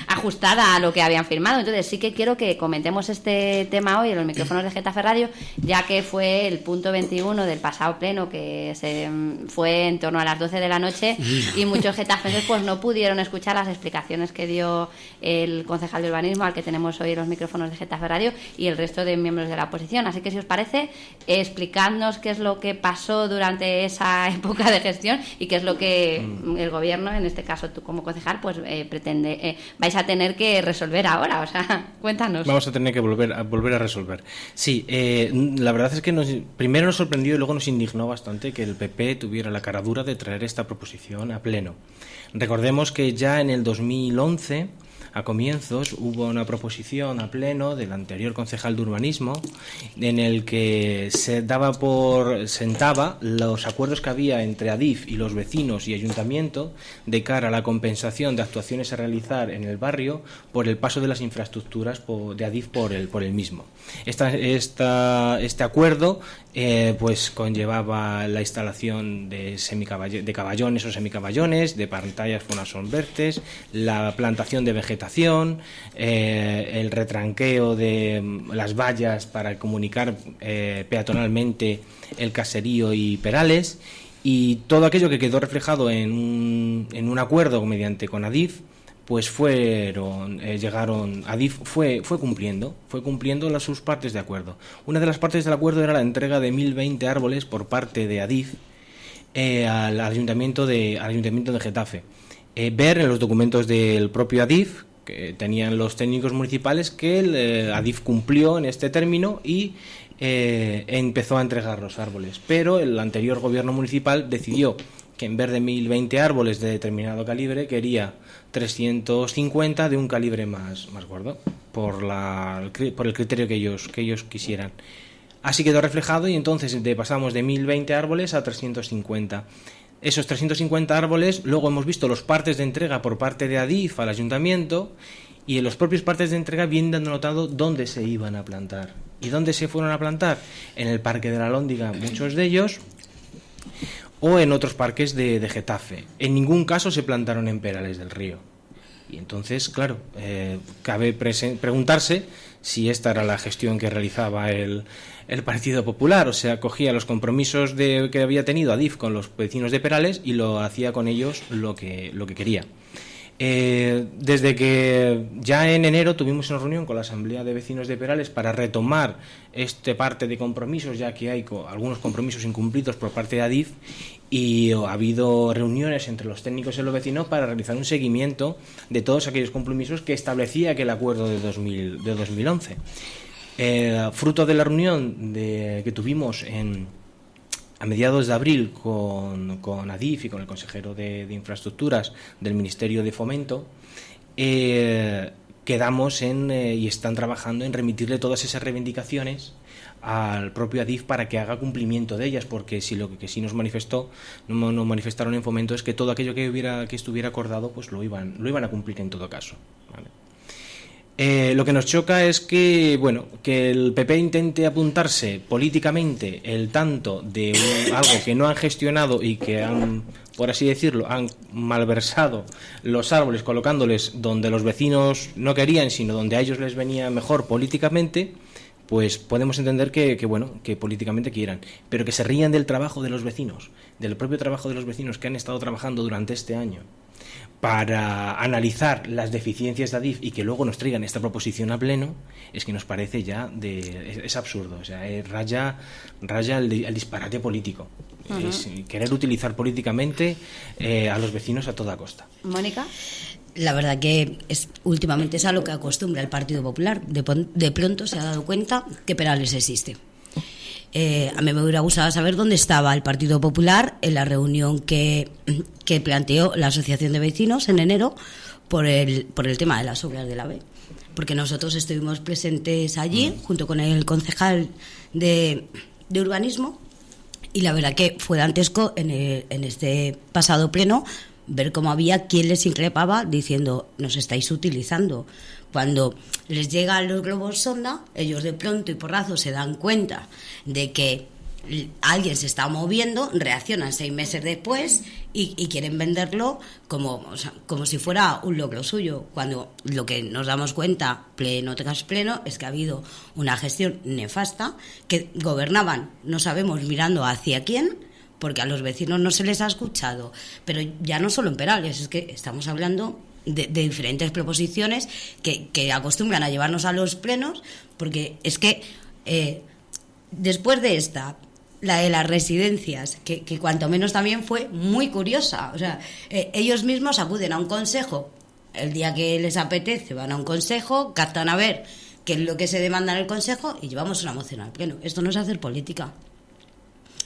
ajustada a lo que habían firmado. Entonces sí que quiero que comentemos este tema hoy en los micrófonos de Getafe Radio, ya que fue el punto 21 del pasado pleno, que se fue en torno a las 12 de la noche, y muchos getafenses pues no pudieron escuchar las explicaciones que dio el concejal de urbanismo, al que tenemos hoy en los micrófonos de Getafe Radio, y el resto de miembros de la oposición. Así que, si os parece, explicadnos qué es lo que pasó durante esa época de gestión y qué es lo que el Gobierno, en este caso tú como concejal, pues pretende, vais a tener que resolver ahora. O sea, cuéntanos. Vamos a tener que volver a resolver. Sí, la verdad es que primero nos sorprendió y luego nos indignó bastante que el PP tuviera la cara dura de traer esta proposición a pleno. Recordemos que ya en el 2011, a comienzos, hubo una proposición a pleno del anterior concejal de urbanismo en el que se sentaba los acuerdos que había entre Adif y los vecinos y ayuntamiento de cara a la compensación de actuaciones a realizar en el barrio por el paso de las infraestructuras de Adif por el mismo. Este acuerdo pues conllevaba la instalación de caballones o semicaballones, de pantallas fonoabsorbentes, la plantación de vegetación, el retranqueo de las vallas para comunicar peatonalmente el caserío y Perales, y todo aquello que quedó reflejado en un acuerdo con Adif, pues Adif fue cumpliendo sus partes de acuerdo. Una de las partes del acuerdo era la entrega de 1020 árboles por parte de Adif al ayuntamiento de Getafe. Ver en los documentos del propio Adif, que tenían los técnicos municipales, que el Adif cumplió en este término y empezó a entregar los árboles. Pero el anterior gobierno municipal decidió que en vez de 1020 árboles de determinado calibre quería 350 de un calibre más gordo, por el criterio que ellos quisieran. Así quedó reflejado, y entonces pasamos de 1020 árboles a 350. Esos 350 árboles, luego hemos visto los partes de entrega por parte de Adif al ayuntamiento, y en los propios partes de entrega bien denotado dónde se iban a plantar. ¿Y dónde se fueron a plantar? En el Parque de la Alhóndiga, muchos de ellos, o en otros parques de Getafe. En ningún caso se plantaron en Perales del Río. Y entonces, claro, cabe preguntarse si esta era la gestión que realizaba el Partido Popular, o sea, cogía los compromisos que había tenido Adif con los vecinos de Perales y lo hacía con ellos lo que quería. Desde que ya en enero tuvimos una reunión con la Asamblea de Vecinos de Perales para retomar este parte de compromisos, ya que hay algunos compromisos incumplidos por parte de Adif, y ha habido reuniones entre los técnicos y los vecinos para realizar un seguimiento de todos aquellos compromisos que establecía aquel acuerdo de 2011. Fruto de la reunión que tuvimos a mediados de abril con Adif y con el consejero de Infraestructuras del Ministerio de Fomento, quedamos y están trabajando en remitirle todas esas reivindicaciones al propio Adif para que haga cumplimiento de ellas, porque lo que sí nos manifestaron en Fomento es que todo aquello que estuviera acordado pues lo iban a cumplir en todo caso, ¿vale? Lo que nos choca es que el PP intente apuntarse políticamente el tanto de algo que no han gestionado y que han, por así decirlo, han malversado los árboles colocándoles donde los vecinos no querían, sino donde a ellos les venía mejor políticamente. Pues podemos entender que políticamente quieran, pero que se rían del trabajo de los vecinos, del propio trabajo de los vecinos que han estado trabajando durante este año para analizar las deficiencias de Adif y que luego nos traigan esta proposición a pleno, es que nos parece ya es absurdo, o sea, raya el disparate político. Uh-huh. Es querer utilizar políticamente a los vecinos a toda costa. Mónica. La verdad que últimamente es a lo que acostumbra el Partido Popular. De pronto se ha dado cuenta que Perales existe. A mí me hubiera gustado saber dónde estaba el Partido Popular en la reunión que planteó la Asociación de Vecinos en enero por el tema de las obras del AVE. Porque nosotros estuvimos presentes allí junto con el concejal de Urbanismo, y la verdad que fue dantesco en este pasado pleno ver cómo había quien les increpaba diciendo: nos estáis utilizando. Cuando les llegan los globos sonda, ellos de pronto y porrazo se dan cuenta de que alguien se está moviendo, reaccionan 6 meses después y quieren venderlo como si fuera un logro suyo, cuando lo que nos damos cuenta pleno tras pleno es que ha habido una gestión nefasta, que gobernaban, no sabemos mirando hacia quién, porque a los vecinos no se les ha escuchado, pero ya no solo en Perales, es que estamos hablando de diferentes proposiciones que acostumbran a llevarnos a los plenos, porque es que después de esta, la de las residencias, que cuanto menos también fue muy curiosa, o sea, ellos mismos acuden a un consejo, el día que les apetece van a un consejo, captan a ver qué es lo que se demanda en el consejo y llevamos una moción al pleno. Esto no es hacer política.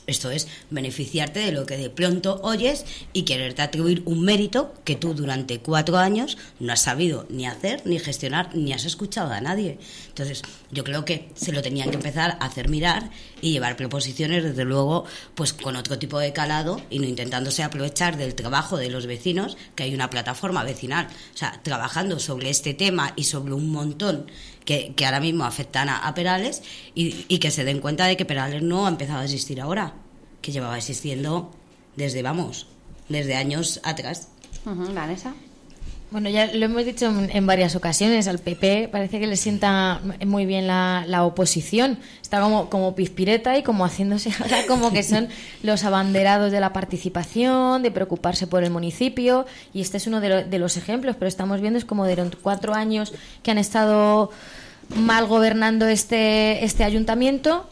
Esto es beneficiarte de lo que de pronto oyes y quererte atribuir un mérito que tú durante 4 años no has sabido ni hacer, ni gestionar, ni has escuchado a nadie. Entonces, yo creo que se lo tenían que empezar a hacer mirar y llevar proposiciones, desde luego, pues con otro tipo de calado y no intentándose aprovechar del trabajo de los vecinos, que hay una plataforma vecinal, o sea, trabajando sobre este tema y sobre un montón que ahora mismo afectan a Perales y que se den cuenta de que Perales no ha empezado a existir ahora, que llevaba existiendo desde años atrás. Vanessa. Bueno, ya lo hemos dicho en varias ocasiones, al PP parece que le sienta muy bien la oposición, está como pispireta y como haciéndose ahora como que son los abanderados de la participación, de preocuparse por el municipio, y este es uno de los ejemplos, pero estamos viendo es como de los 4 años que han estado mal gobernando este ayuntamiento,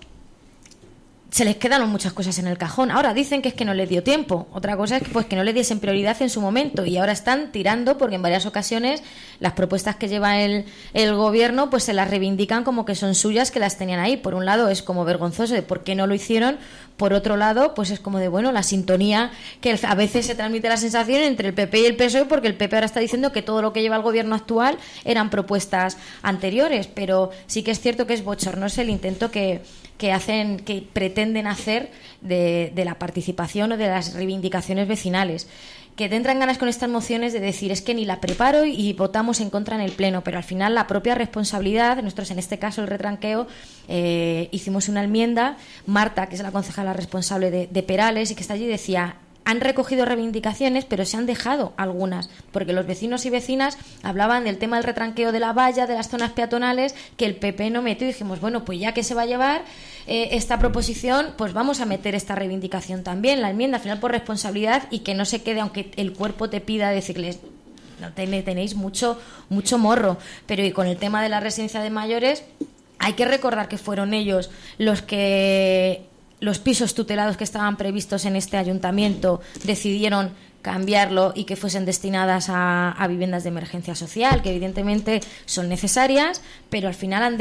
se les quedaron muchas cosas en el cajón. Ahora dicen que es que no les dio tiempo. Otra cosa es que no le diesen prioridad en su momento, y ahora están tirando porque en varias ocasiones las propuestas que lleva el gobierno pues se las reivindican como que son suyas, que las tenían ahí. Por un lado es como vergonzoso de por qué no lo hicieron, por otro lado pues es como de la sintonía que a veces se transmite la sensación entre el PP y el PSOE, porque el PP ahora está diciendo que todo lo que lleva el gobierno actual eran propuestas anteriores, pero sí que es cierto que es bochornoso el intento que pretenden hacer de la participación o de las reivindicaciones vecinales, que tendrán ganas con estas mociones de decir es que ni la preparo y votamos en contra en el pleno, pero al final la propia responsabilidad, nosotros en este caso el retranqueo, hicimos una enmienda, Marta, que es la concejala responsable de Perales y que está allí, decía: han recogido reivindicaciones, pero se han dejado algunas, porque los vecinos y vecinas hablaban del tema del retranqueo de la valla, de las zonas peatonales, que el PP no metió, y dijimos, bueno, pues ya que se va a llevar esta proposición, pues vamos a meter esta reivindicación también, la enmienda, al final por responsabilidad, y que no se quede, aunque el cuerpo te pida, decirles, no tenéis mucho morro. Pero y con el tema de la residencia de mayores, hay que recordar que fueron ellos los pisos tutelados que estaban previstos en este ayuntamiento decidieron cambiarlo y que fuesen destinadas a viviendas de emergencia social, que evidentemente son necesarias, pero al final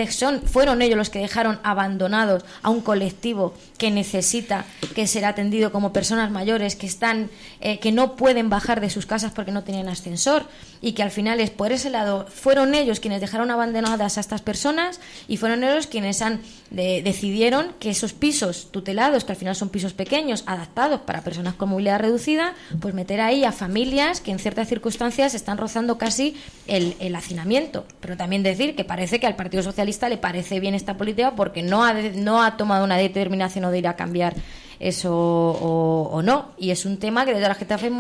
fueron ellos los que dejaron abandonados a un colectivo que necesita que ser atendido, como personas mayores que no pueden bajar de sus casas porque no tienen ascensor, y que al final es por ese lado, fueron ellos quienes dejaron abandonadas a estas personas, y fueron ellos quienes decidieron que esos pisos tutelados, que al final son pisos pequeños adaptados para personas con movilidad reducida, pues meter ahí a familias que en ciertas circunstancias están rozando casi el hacinamiento. Pero también decir que parece que al Partido Socialista le parece bien esta política, porque no ha tomado una determinación de ir a cambiar eso o no, y es un tema que desde la Getafe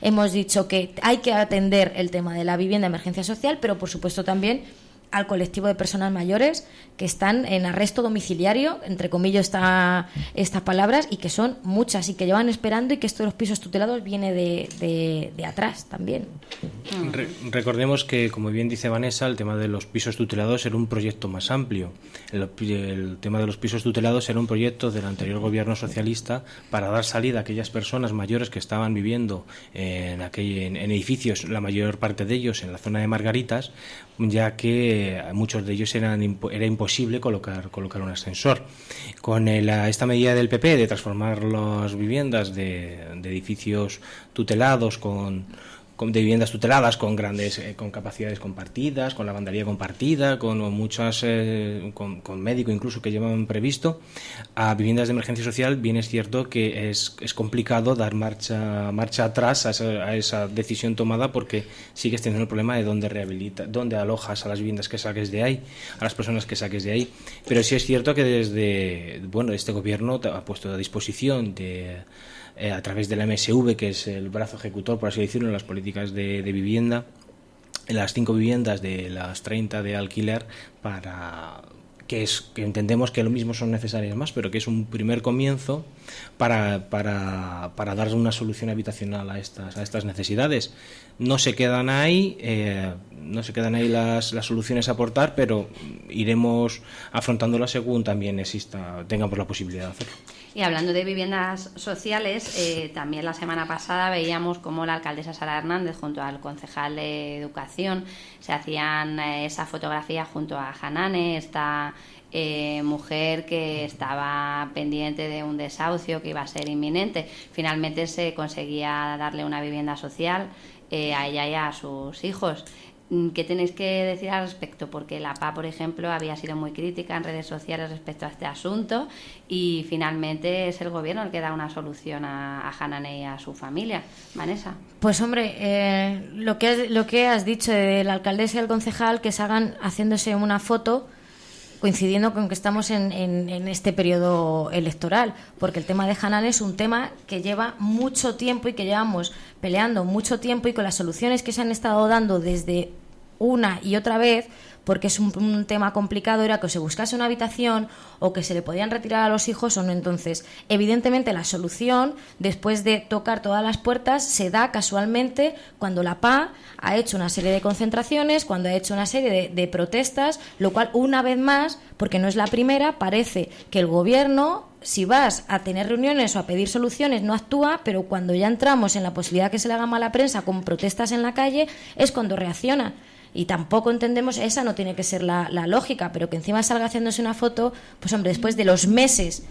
hemos dicho que hay que atender el tema de la vivienda de emergencia social, pero por supuesto también al colectivo de personas mayores que están en arresto domiciliario, entre comillas estas palabras, y que son muchas y que llevan esperando, y que esto de los pisos tutelados viene de atrás también. Recordemos que, como bien dice Vanessa, el tema de los pisos tutelados era un proyecto más amplio. El tema de los pisos tutelados era un proyecto del anterior gobierno socialista para dar salida a aquellas personas mayores que estaban viviendo en edificios, la mayor parte de ellos en la zona de Margaritas, ya que muchos de ellos era imposible colocar un ascensor. Con esta medida del PP de transformar las viviendas de edificios tutelados de viviendas tuteladas con grandes con capacidades compartidas, con lavandería compartida, con muchas con médico incluso que llevan previsto, a viviendas de emergencia social, bien es cierto que es complicado dar marcha atrás a esa decisión tomada, porque sigues teniendo el problema de dónde alojas a las viviendas que saques de ahí, a las personas que saques de ahí. Pero sí es cierto que desde este gobierno ha puesto a disposición a través de la MSV, que es el brazo ejecutor, por así decirlo, en las políticas de vivienda, en las 5 viviendas de las 30 de alquiler, que entendemos que lo mismo son necesarias más, pero que es un primer comienzo para dar una solución habitacional a estas necesidades. No se quedan ahí las soluciones a aportar, pero iremos afrontándolas según también tengamos la posibilidad de hacerlo. Y hablando de viviendas sociales, también la semana pasada veíamos cómo la alcaldesa Sara Hernández junto al concejal de Educación se hacían esa fotografía junto a Hanane, esta mujer que estaba pendiente de un desahucio que iba a ser inminente. Finalmente se conseguía darle una vivienda social a ella y a sus hijos. ¿Qué tenéis que decir al respecto? Porque la PA, por ejemplo, había sido muy crítica en redes sociales respecto a este asunto, y finalmente es el gobierno el que da una solución a Hanane y a su familia. Vanessa. Pues hombre, lo que has dicho de la alcaldesa y el concejal, que salgan haciéndose una foto coincidiendo con que estamos en este periodo electoral, porque el tema de Hanane es un tema que lleva mucho tiempo y que llevamos peleando mucho tiempo, y con las soluciones que se han estado dando desde una y otra vez, porque es un tema complicado, era que se buscase una habitación o que se le podían retirar a los hijos o no. Entonces, evidentemente la solución, después de tocar todas las puertas, se da casualmente cuando la PA ha hecho una serie de concentraciones, cuando ha hecho una serie de protestas, lo cual, una vez más, porque no es la primera, parece que el gobierno, si vas a tener reuniones o a pedir soluciones, no actúa, pero cuando ya entramos en la posibilidad que se le haga mala prensa con protestas en la calle, es cuando reacciona. Y tampoco entendemos, esa no tiene que ser la lógica, pero que encima salga haciéndose una foto, pues hombre, después de los meses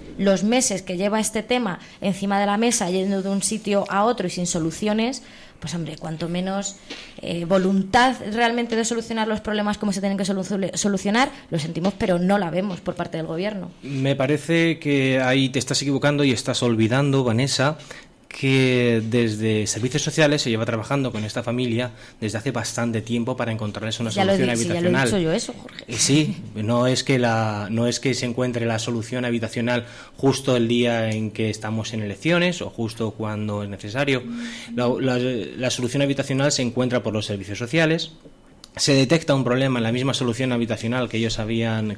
que lleva este tema encima de la mesa, yendo de un sitio a otro y sin soluciones, pues hombre, cuanto menos voluntad realmente de solucionar los problemas como se tienen que solucionar, lo sentimos, pero no la vemos por parte del gobierno. Me parece que ahí te estás equivocando y estás olvidando, Vanessa, que desde Servicios Sociales se lleva trabajando con esta familia desde hace bastante tiempo para encontrarles una solución habitacional. Ya lo he dicho yo eso, Jorge. Sí, no es que se encuentre la solución habitacional justo el día en que estamos en elecciones o justo cuando es necesario. La solución habitacional se encuentra por los servicios sociales. Se detecta un problema en la misma solución habitacional que ellos habían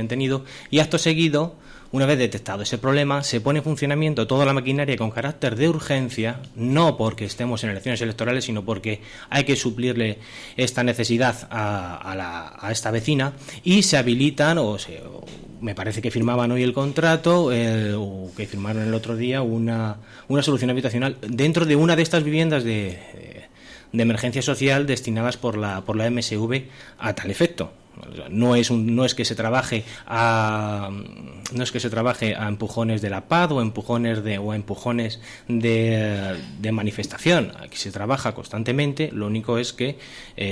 tenido, y acto seguido, una vez detectado ese problema, se pone en funcionamiento toda la maquinaria con carácter de urgencia, no porque estemos en elecciones electorales, sino porque hay que suplirle esta necesidad a esta vecina, y se habilitan, me parece que firmaban hoy el contrato, o que firmaron el otro día, una solución habitacional dentro de una de estas viviendas de emergencia social destinadas por la MSV a tal efecto. No es que se trabaje a empujones de la paz o a empujones de manifestación. Aquí se trabaja constantemente. Lo único es que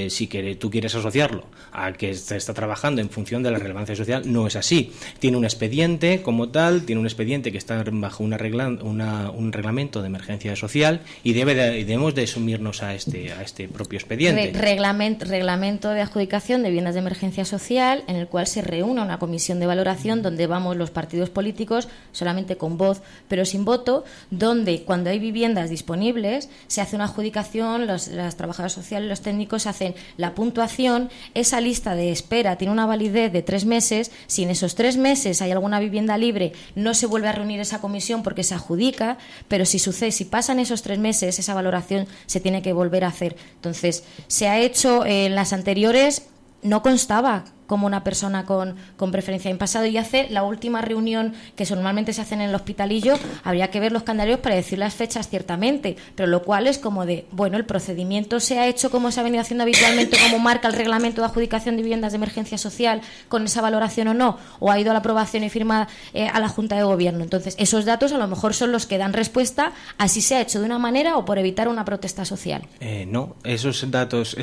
si tú quieres asociarlo a que se está trabajando en función de la relevancia social, no es así. Tiene un expediente como tal, tiene un expediente que está bajo un reglamento de emergencia social, y debemos de sumirnos a este propio expediente. Reglamento de adjudicación de viviendas de emergencia social, en el cual se reúne una comisión de valoración donde vamos los partidos políticos solamente con voz pero sin voto, donde cuando hay viviendas disponibles se hace una adjudicación, las trabajadoras sociales, los técnicos hacen la puntuación, esa lista de espera tiene una validez de 3 meses, si en esos 3 meses hay alguna vivienda libre no se vuelve a reunir esa comisión porque se adjudica, pero si pasan esos 3 meses esa valoración se tiene que volver a hacer. Entonces, se ha hecho en las anteriores, no constaba como una persona con preferencia en pasado, y hace la última reunión que normalmente se hace en el hospitalillo, habría que ver los calendarios para decir las fechas ciertamente, pero lo cual es como de, bueno, el procedimiento se ha hecho como se ha venido haciendo habitualmente, como marca el reglamento de adjudicación de viviendas de emergencia social, con esa valoración o no, o ha ido a la aprobación y firma a la Junta de Gobierno. Entonces, esos datos a lo mejor son los que dan respuesta a si se ha hecho de una manera o por evitar una protesta social. No, esos datos,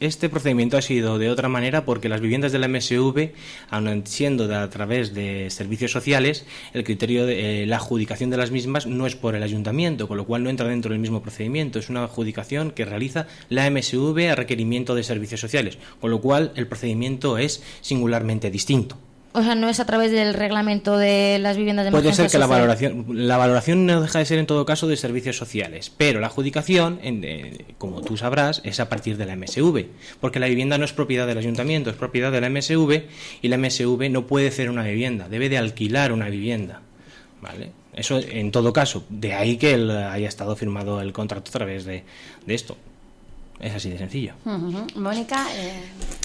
este procedimiento ha sido de otra manera, porque las viviendas de la MSV, aun siendo a través de servicios sociales, el criterio de la adjudicación de las mismas no es por el ayuntamiento, con lo cual no entra dentro del mismo procedimiento. Es una adjudicación que realiza la MSV a requerimiento de servicios sociales, con lo cual el procedimiento es singularmente distinto. O sea, no es a través del reglamento de las viviendas de emergencia social. Puede ser que la valoración no deja de ser en todo caso de servicios sociales, pero la adjudicación, como tú sabrás, es a partir de la MSV, porque la vivienda no es propiedad del ayuntamiento, es propiedad de la MSV, y la MSV no puede hacer una vivienda, debe de alquilar una vivienda, ¿vale? Eso en todo caso, de ahí que él haya estado firmado el contrato a través de esto. Es así de sencillo. Mónica.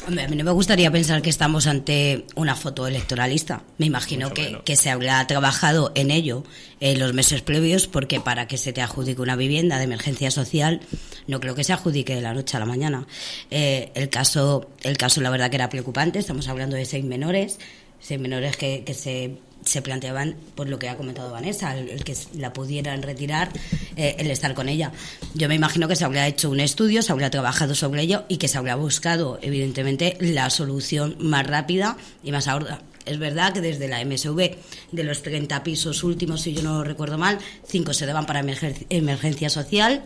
Hombre, a mí no me gustaría pensar que estamos ante una foto electoralista. Me imagino que se habrá trabajado en ello en los meses previos, porque para que se te adjudique una vivienda de emergencia social no creo que se adjudique de la noche a la mañana. El caso la verdad que era preocupante. Estamos hablando de 6 menores que se planteaban, por lo que ha comentado Vanessa, el que la pudieran retirar, el estar con ella. Yo me imagino que se habría hecho un estudio, se habría trabajado sobre ello y que se habría buscado, evidentemente, la solución más rápida y más ahorra. Es verdad que desde la MSV, de los 30 pisos últimos, si yo no recuerdo mal, 5 se daban para emergencia social.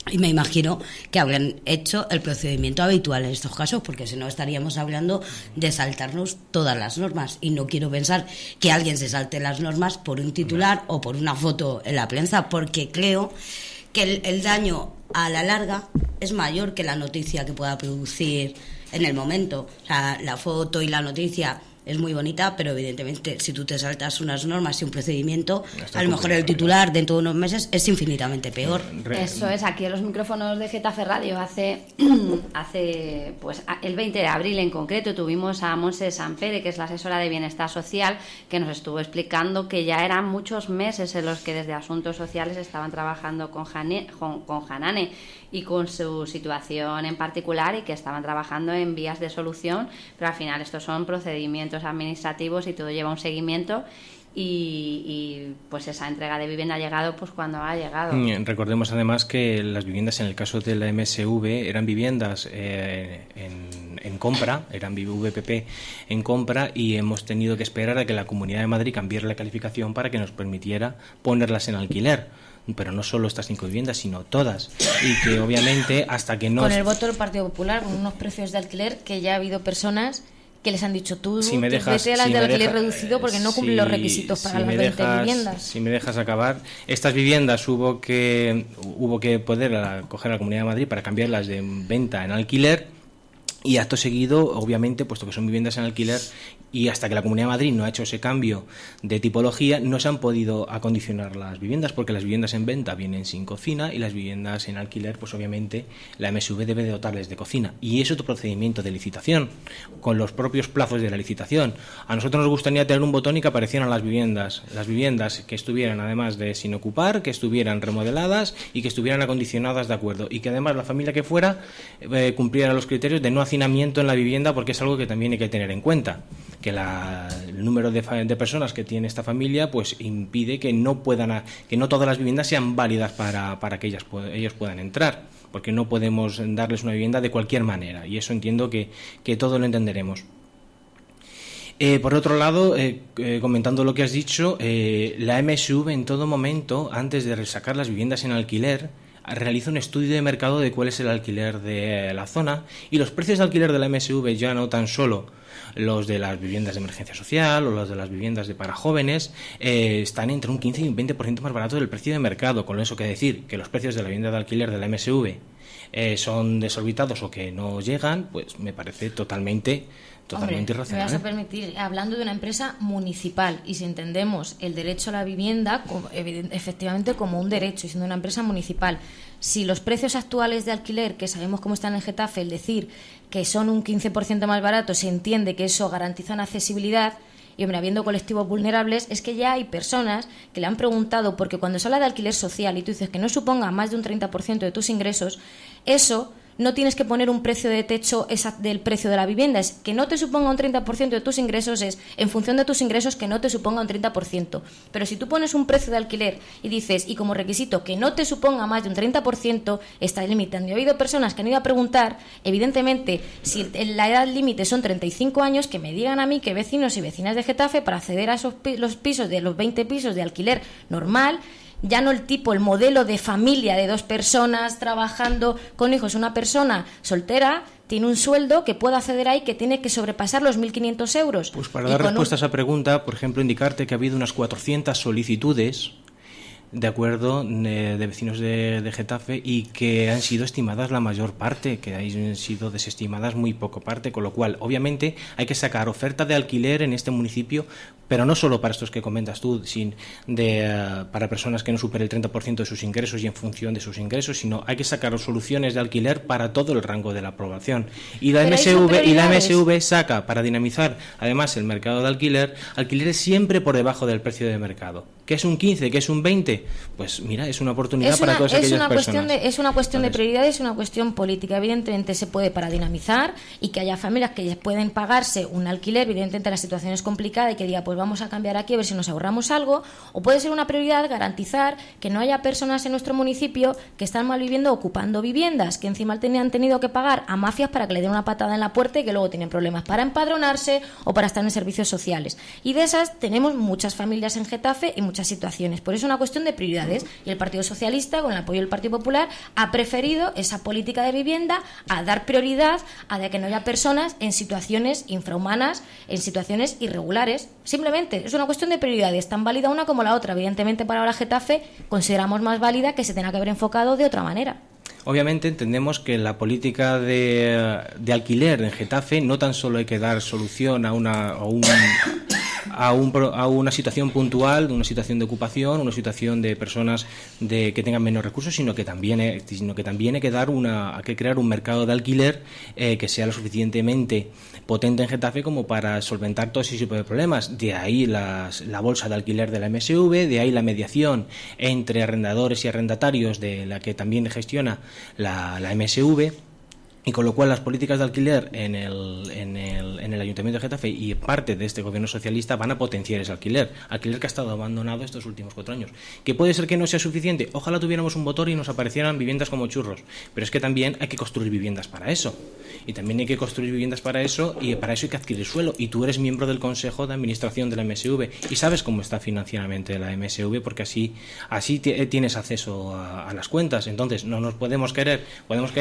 Y me imagino que habrían hecho el procedimiento habitual en estos casos, porque si no estaríamos hablando de saltarnos todas las normas. Y no quiero pensar que alguien se salte las normas por un titular o por una foto en la prensa, porque creo que el daño a la larga es mayor que la noticia que pueda producir en el momento. O sea, la foto y la noticia es muy bonita, pero evidentemente si tú te saltas unas normas y un procedimiento, a lo mejor el titular dentro de unos meses es infinitamente peor. Eso es, aquí en los micrófonos de Getafe Radio hace pues el 20 de abril en concreto tuvimos a Montse Sampere, que es la asesora de Bienestar Social, que nos estuvo explicando que ya eran muchos meses en los que desde Asuntos Sociales estaban trabajando con Hanane y con su situación en particular, y que estaban trabajando en vías de solución, pero al final estos son procedimientos administrativos y todo lleva un seguimiento, y pues esa entrega de vivienda ha llegado pues cuando ha llegado. Recordemos además que las viviendas en el caso de la MSV eran viviendas en compra, eran VPP en compra, y hemos tenido que esperar a que la Comunidad de Madrid cambiara la calificación para que nos permitiera ponerlas en alquiler. pero no solo estas 5 viviendas, sino todas, y que obviamente hasta que no... Con el voto del Partido Popular, con unos precios de alquiler que ya ha habido personas que les han dicho tú vete a las de alquiler reducido porque no cumplen los requisitos para las 20 viviendas. Si me dejas acabar, estas viviendas hubo que poder coger a la Comunidad de Madrid para cambiarlas de venta en alquiler, y acto seguido, obviamente, puesto que son viviendas en alquiler, y hasta que la Comunidad de Madrid no ha hecho ese cambio de tipología, no se han podido acondicionar las viviendas, porque las viviendas en venta vienen sin cocina y las viviendas en alquiler, pues obviamente la MSV debe de dotarles de cocina. Y es otro procedimiento de licitación, con los propios plazos de la licitación. A nosotros nos gustaría tener un botón y que aparecieran las viviendas que estuvieran además de sin ocupar, que estuvieran remodeladas y que estuvieran acondicionadas de acuerdo, y que además la familia que fuera cumpliera los criterios de no hacinamiento en la vivienda, porque es algo que también hay que tener en cuenta, que el número de personas que tiene esta familia pues impide que no todas las viviendas sean válidas para que ellos puedan entrar, porque no podemos darles una vivienda de cualquier manera, y eso entiendo que todo lo entenderemos. Por otro lado, comentando lo que has dicho, la MSV en todo momento, antes de sacar las viviendas en alquiler, realiza un estudio de mercado de cuál es el alquiler de la zona, y los precios de alquiler de la MSV, ya no tan solo los de las viviendas de emergencia social o los de las viviendas para jóvenes, están entre un 15 y un 20% más barato del precio de mercado. Con eso que decir que los precios de la vivienda de alquiler de la MSV son desorbitados o que no llegan, pues me parece totalmente irracional. Me vas a permitir, hablando de una empresa municipal, y si entendemos el derecho a la vivienda efectivamente como un derecho, y siendo una empresa municipal, si los precios actuales de alquiler, que sabemos cómo están en Getafe, el decir que son un 15% más baratos, se entiende que eso garantiza una accesibilidad. Y hombre, habiendo colectivos vulnerables, es que ya hay personas que le han preguntado, porque cuando se habla de alquiler social y tú dices que no suponga más de un 30% de tus ingresos, eso no tienes que poner un precio de techo del precio de la vivienda, es que no te suponga un 30% de tus ingresos, es en función de tus ingresos que no te suponga un 30%. Pero si tú pones un precio de alquiler y dices, y como requisito que no te suponga más de un 30%, estás limitando. Y ha habido personas que han ido a preguntar, evidentemente, si la edad límite son 35 años, que me digan a mí que vecinos y vecinas de Getafe, para acceder a los pisos de los 20 pisos de alquiler normal, ya no el modelo de familia de 2 personas trabajando con hijos, una persona soltera tiene un sueldo que puede acceder ahí, que tiene que sobrepasar los 1.500 euros. Pues para dar respuesta a esa pregunta, por ejemplo, indicarte que ha habido unas 400 solicitudes de acuerdo de vecinos de Getafe, y que han sido estimadas la mayor parte, que han sido desestimadas muy poco parte, con lo cual obviamente hay que sacar oferta de alquiler en este municipio, pero no solo para estos que comentas tú, para personas que no superen el 30% de sus ingresos y en función de sus ingresos, sino hay que sacar soluciones de alquiler para todo el rango de la población. Y la MSV saca, para dinamizar además el mercado de alquileres siempre por debajo del precio de mercado. ¿Qué es un 15? ¿Qué es un 20? Pues mira, es una oportunidad para todas aquellas personas. Es una cuestión de prioridades, es una cuestión política. Evidentemente se puede para dinamizar y que haya familias que pueden pagarse un alquiler, evidentemente la situación es complicada, y que diga, pues vamos a cambiar aquí a ver si nos ahorramos algo. O puede ser una prioridad garantizar que no haya personas en nuestro municipio que están mal viviendo ocupando viviendas, que encima han tenido que pagar a mafias para que le den una patada en la puerta y que luego tienen problemas para empadronarse o para estar en servicios sociales. Y de esas tenemos muchas familias en Getafe y muchas situaciones. Por eso es una cuestión de prioridades, y el Partido Socialista, con el apoyo del Partido Popular, ha preferido esa política de vivienda a dar prioridad a de que no haya personas en situaciones infrahumanas, en situaciones irregulares. Simplemente es una cuestión de prioridades, tan válida una como la otra. Evidentemente para ahora Getafe consideramos más válida que se tenga que haber enfocado de otra manera. Obviamente entendemos que la política de alquiler en Getafe no tan solo hay que dar solución a una situación puntual, una situación de ocupación, una situación de personas que tengan menos recursos, sino que también hay que crear un mercado de alquiler que sea lo suficientemente potente en Getafe como para solventar todo ese tipo de problemas. De ahí la bolsa de alquiler de la MSV, de ahí la mediación entre arrendadores y arrendatarios de la que también gestiona la MSV. Y con lo cual las políticas de alquiler en el Ayuntamiento de Getafe y parte de este gobierno socialista van a potenciar ese alquiler que ha estado abandonado estos últimos 4 años. Que puede ser que no sea suficiente, ojalá tuviéramos un motor y nos aparecieran viviendas como churros, pero es que también hay que construir viviendas para eso. Y también hay que construir viviendas para eso, y para eso hay que adquirir suelo. Y tú eres miembro del Consejo de Administración de la MSV y sabes cómo está financieramente la MSV, porque así tienes acceso a las cuentas. Entonces no nos podemos querer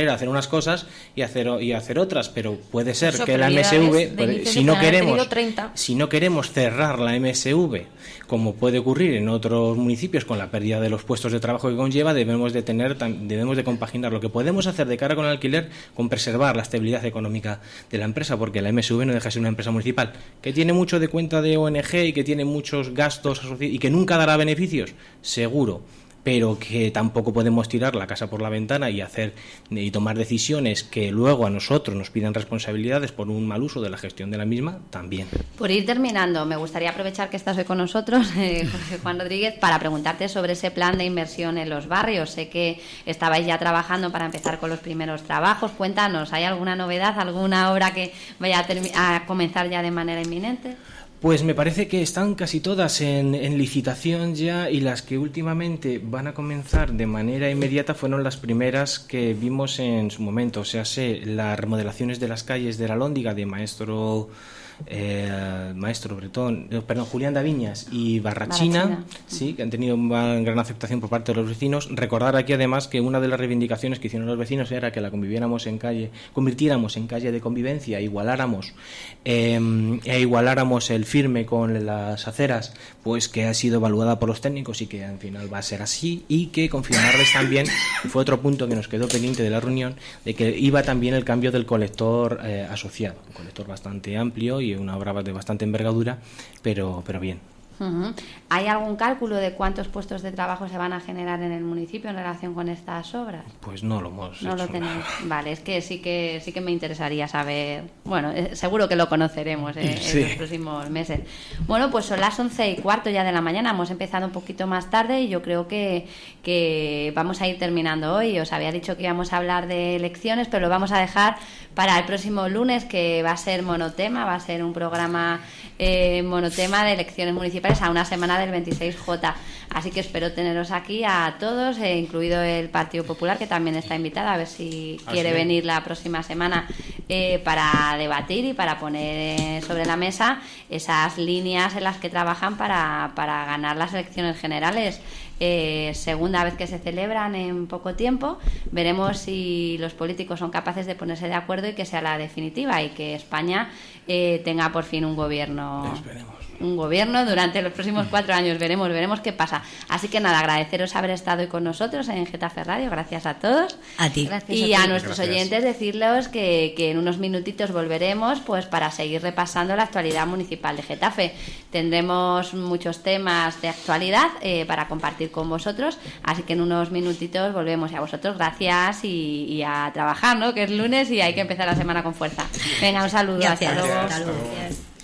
hacer unas cosas y hacer otras, pero puede ser que la MSV, si no queremos cerrar la MSV, como puede ocurrir en otros municipios con la pérdida de los puestos de trabajo que conlleva, debemos de compaginar lo que podemos hacer de cara con el alquiler con preservar la estabilidad económica de la empresa, porque la MSV no deja de ser una empresa municipal que tiene mucho de cuenta de ONG y que tiene muchos gastos y que nunca dará beneficios, seguro, pero que tampoco podemos tirar la casa por la ventana y tomar decisiones que luego a nosotros nos pidan responsabilidades por un mal uso de la gestión de la misma, también. Por ir terminando, me gustaría aprovechar que estás hoy con nosotros, José Juan Rodríguez, para preguntarte sobre ese plan de inversión en los barrios. Sé que estabais ya trabajando para empezar con los primeros trabajos. Cuéntanos, ¿hay alguna novedad, alguna obra que vaya a comenzar ya de manera inminente? Pues me parece que están casi todas en licitación ya, y las que últimamente van a comenzar de manera inmediata fueron las primeras que vimos en su momento. O sea, las remodelaciones de las calles de la Alhóndiga de Maestro Julián Daviñas y Barrachina, sí, que han tenido una gran aceptación por parte de los vecinos. Recordar aquí además que una de las reivindicaciones que hicieron los vecinos era que la convirtiéramos en calle de convivencia, igualáramos el firme con las aceras, pues que ha sido evaluada por los técnicos y que al final va a ser así, y que confirmarles también, fue otro punto que nos quedó pendiente de la reunión, de que iba también el cambio del colector asociado, un colector bastante amplio y una obra de bastante envergadura, pero bien. Uh-huh. ¿Hay algún cálculo de cuántos puestos de trabajo se van a generar en el municipio en relación con estas obras? Pues no lo hemos hecho. No lo tenéis. Vale, es que sí que me interesaría saber. Bueno, seguro que lo conoceremos en los próximos meses. Bueno, pues son las 11:15 ya de la mañana. Hemos empezado un poquito más tarde y yo creo que vamos a ir terminando hoy. Os había dicho que íbamos a hablar de elecciones, pero lo vamos a dejar para el próximo lunes, que va a ser monotema, va a ser un programa monotema de elecciones municipales a una semana del 26J. Así que espero teneros aquí a todos, incluido el Partido Popular, que también está invitada, a ver si quiere venir la próxima semana para debatir y para poner sobre la mesa esas líneas en las que trabajan para ganar las elecciones generales. Segunda vez que se celebran en poco tiempo. Veremos si los políticos son capaces de ponerse de acuerdo y que sea la definitiva y que España tenga por fin un gobierno. Esperemos. Un gobierno durante los próximos 4 años. Veremos qué pasa. Así que nada, agradeceros haber estado hoy con nosotros en Getafe Radio. Gracias a todos. A ti. Y a nuestros oyentes decirles que en unos minutitos volveremos pues para seguir repasando la actualidad municipal de Getafe. Tendremos muchos temas de actualidad para compartir con vosotros. Así que en unos minutitos volvemos. Y a vosotros gracias y a trabajar, ¿no? Que es lunes y hay que empezar la semana con fuerza. Venga, un saludo. Gracias. Hasta luego. Hasta luego.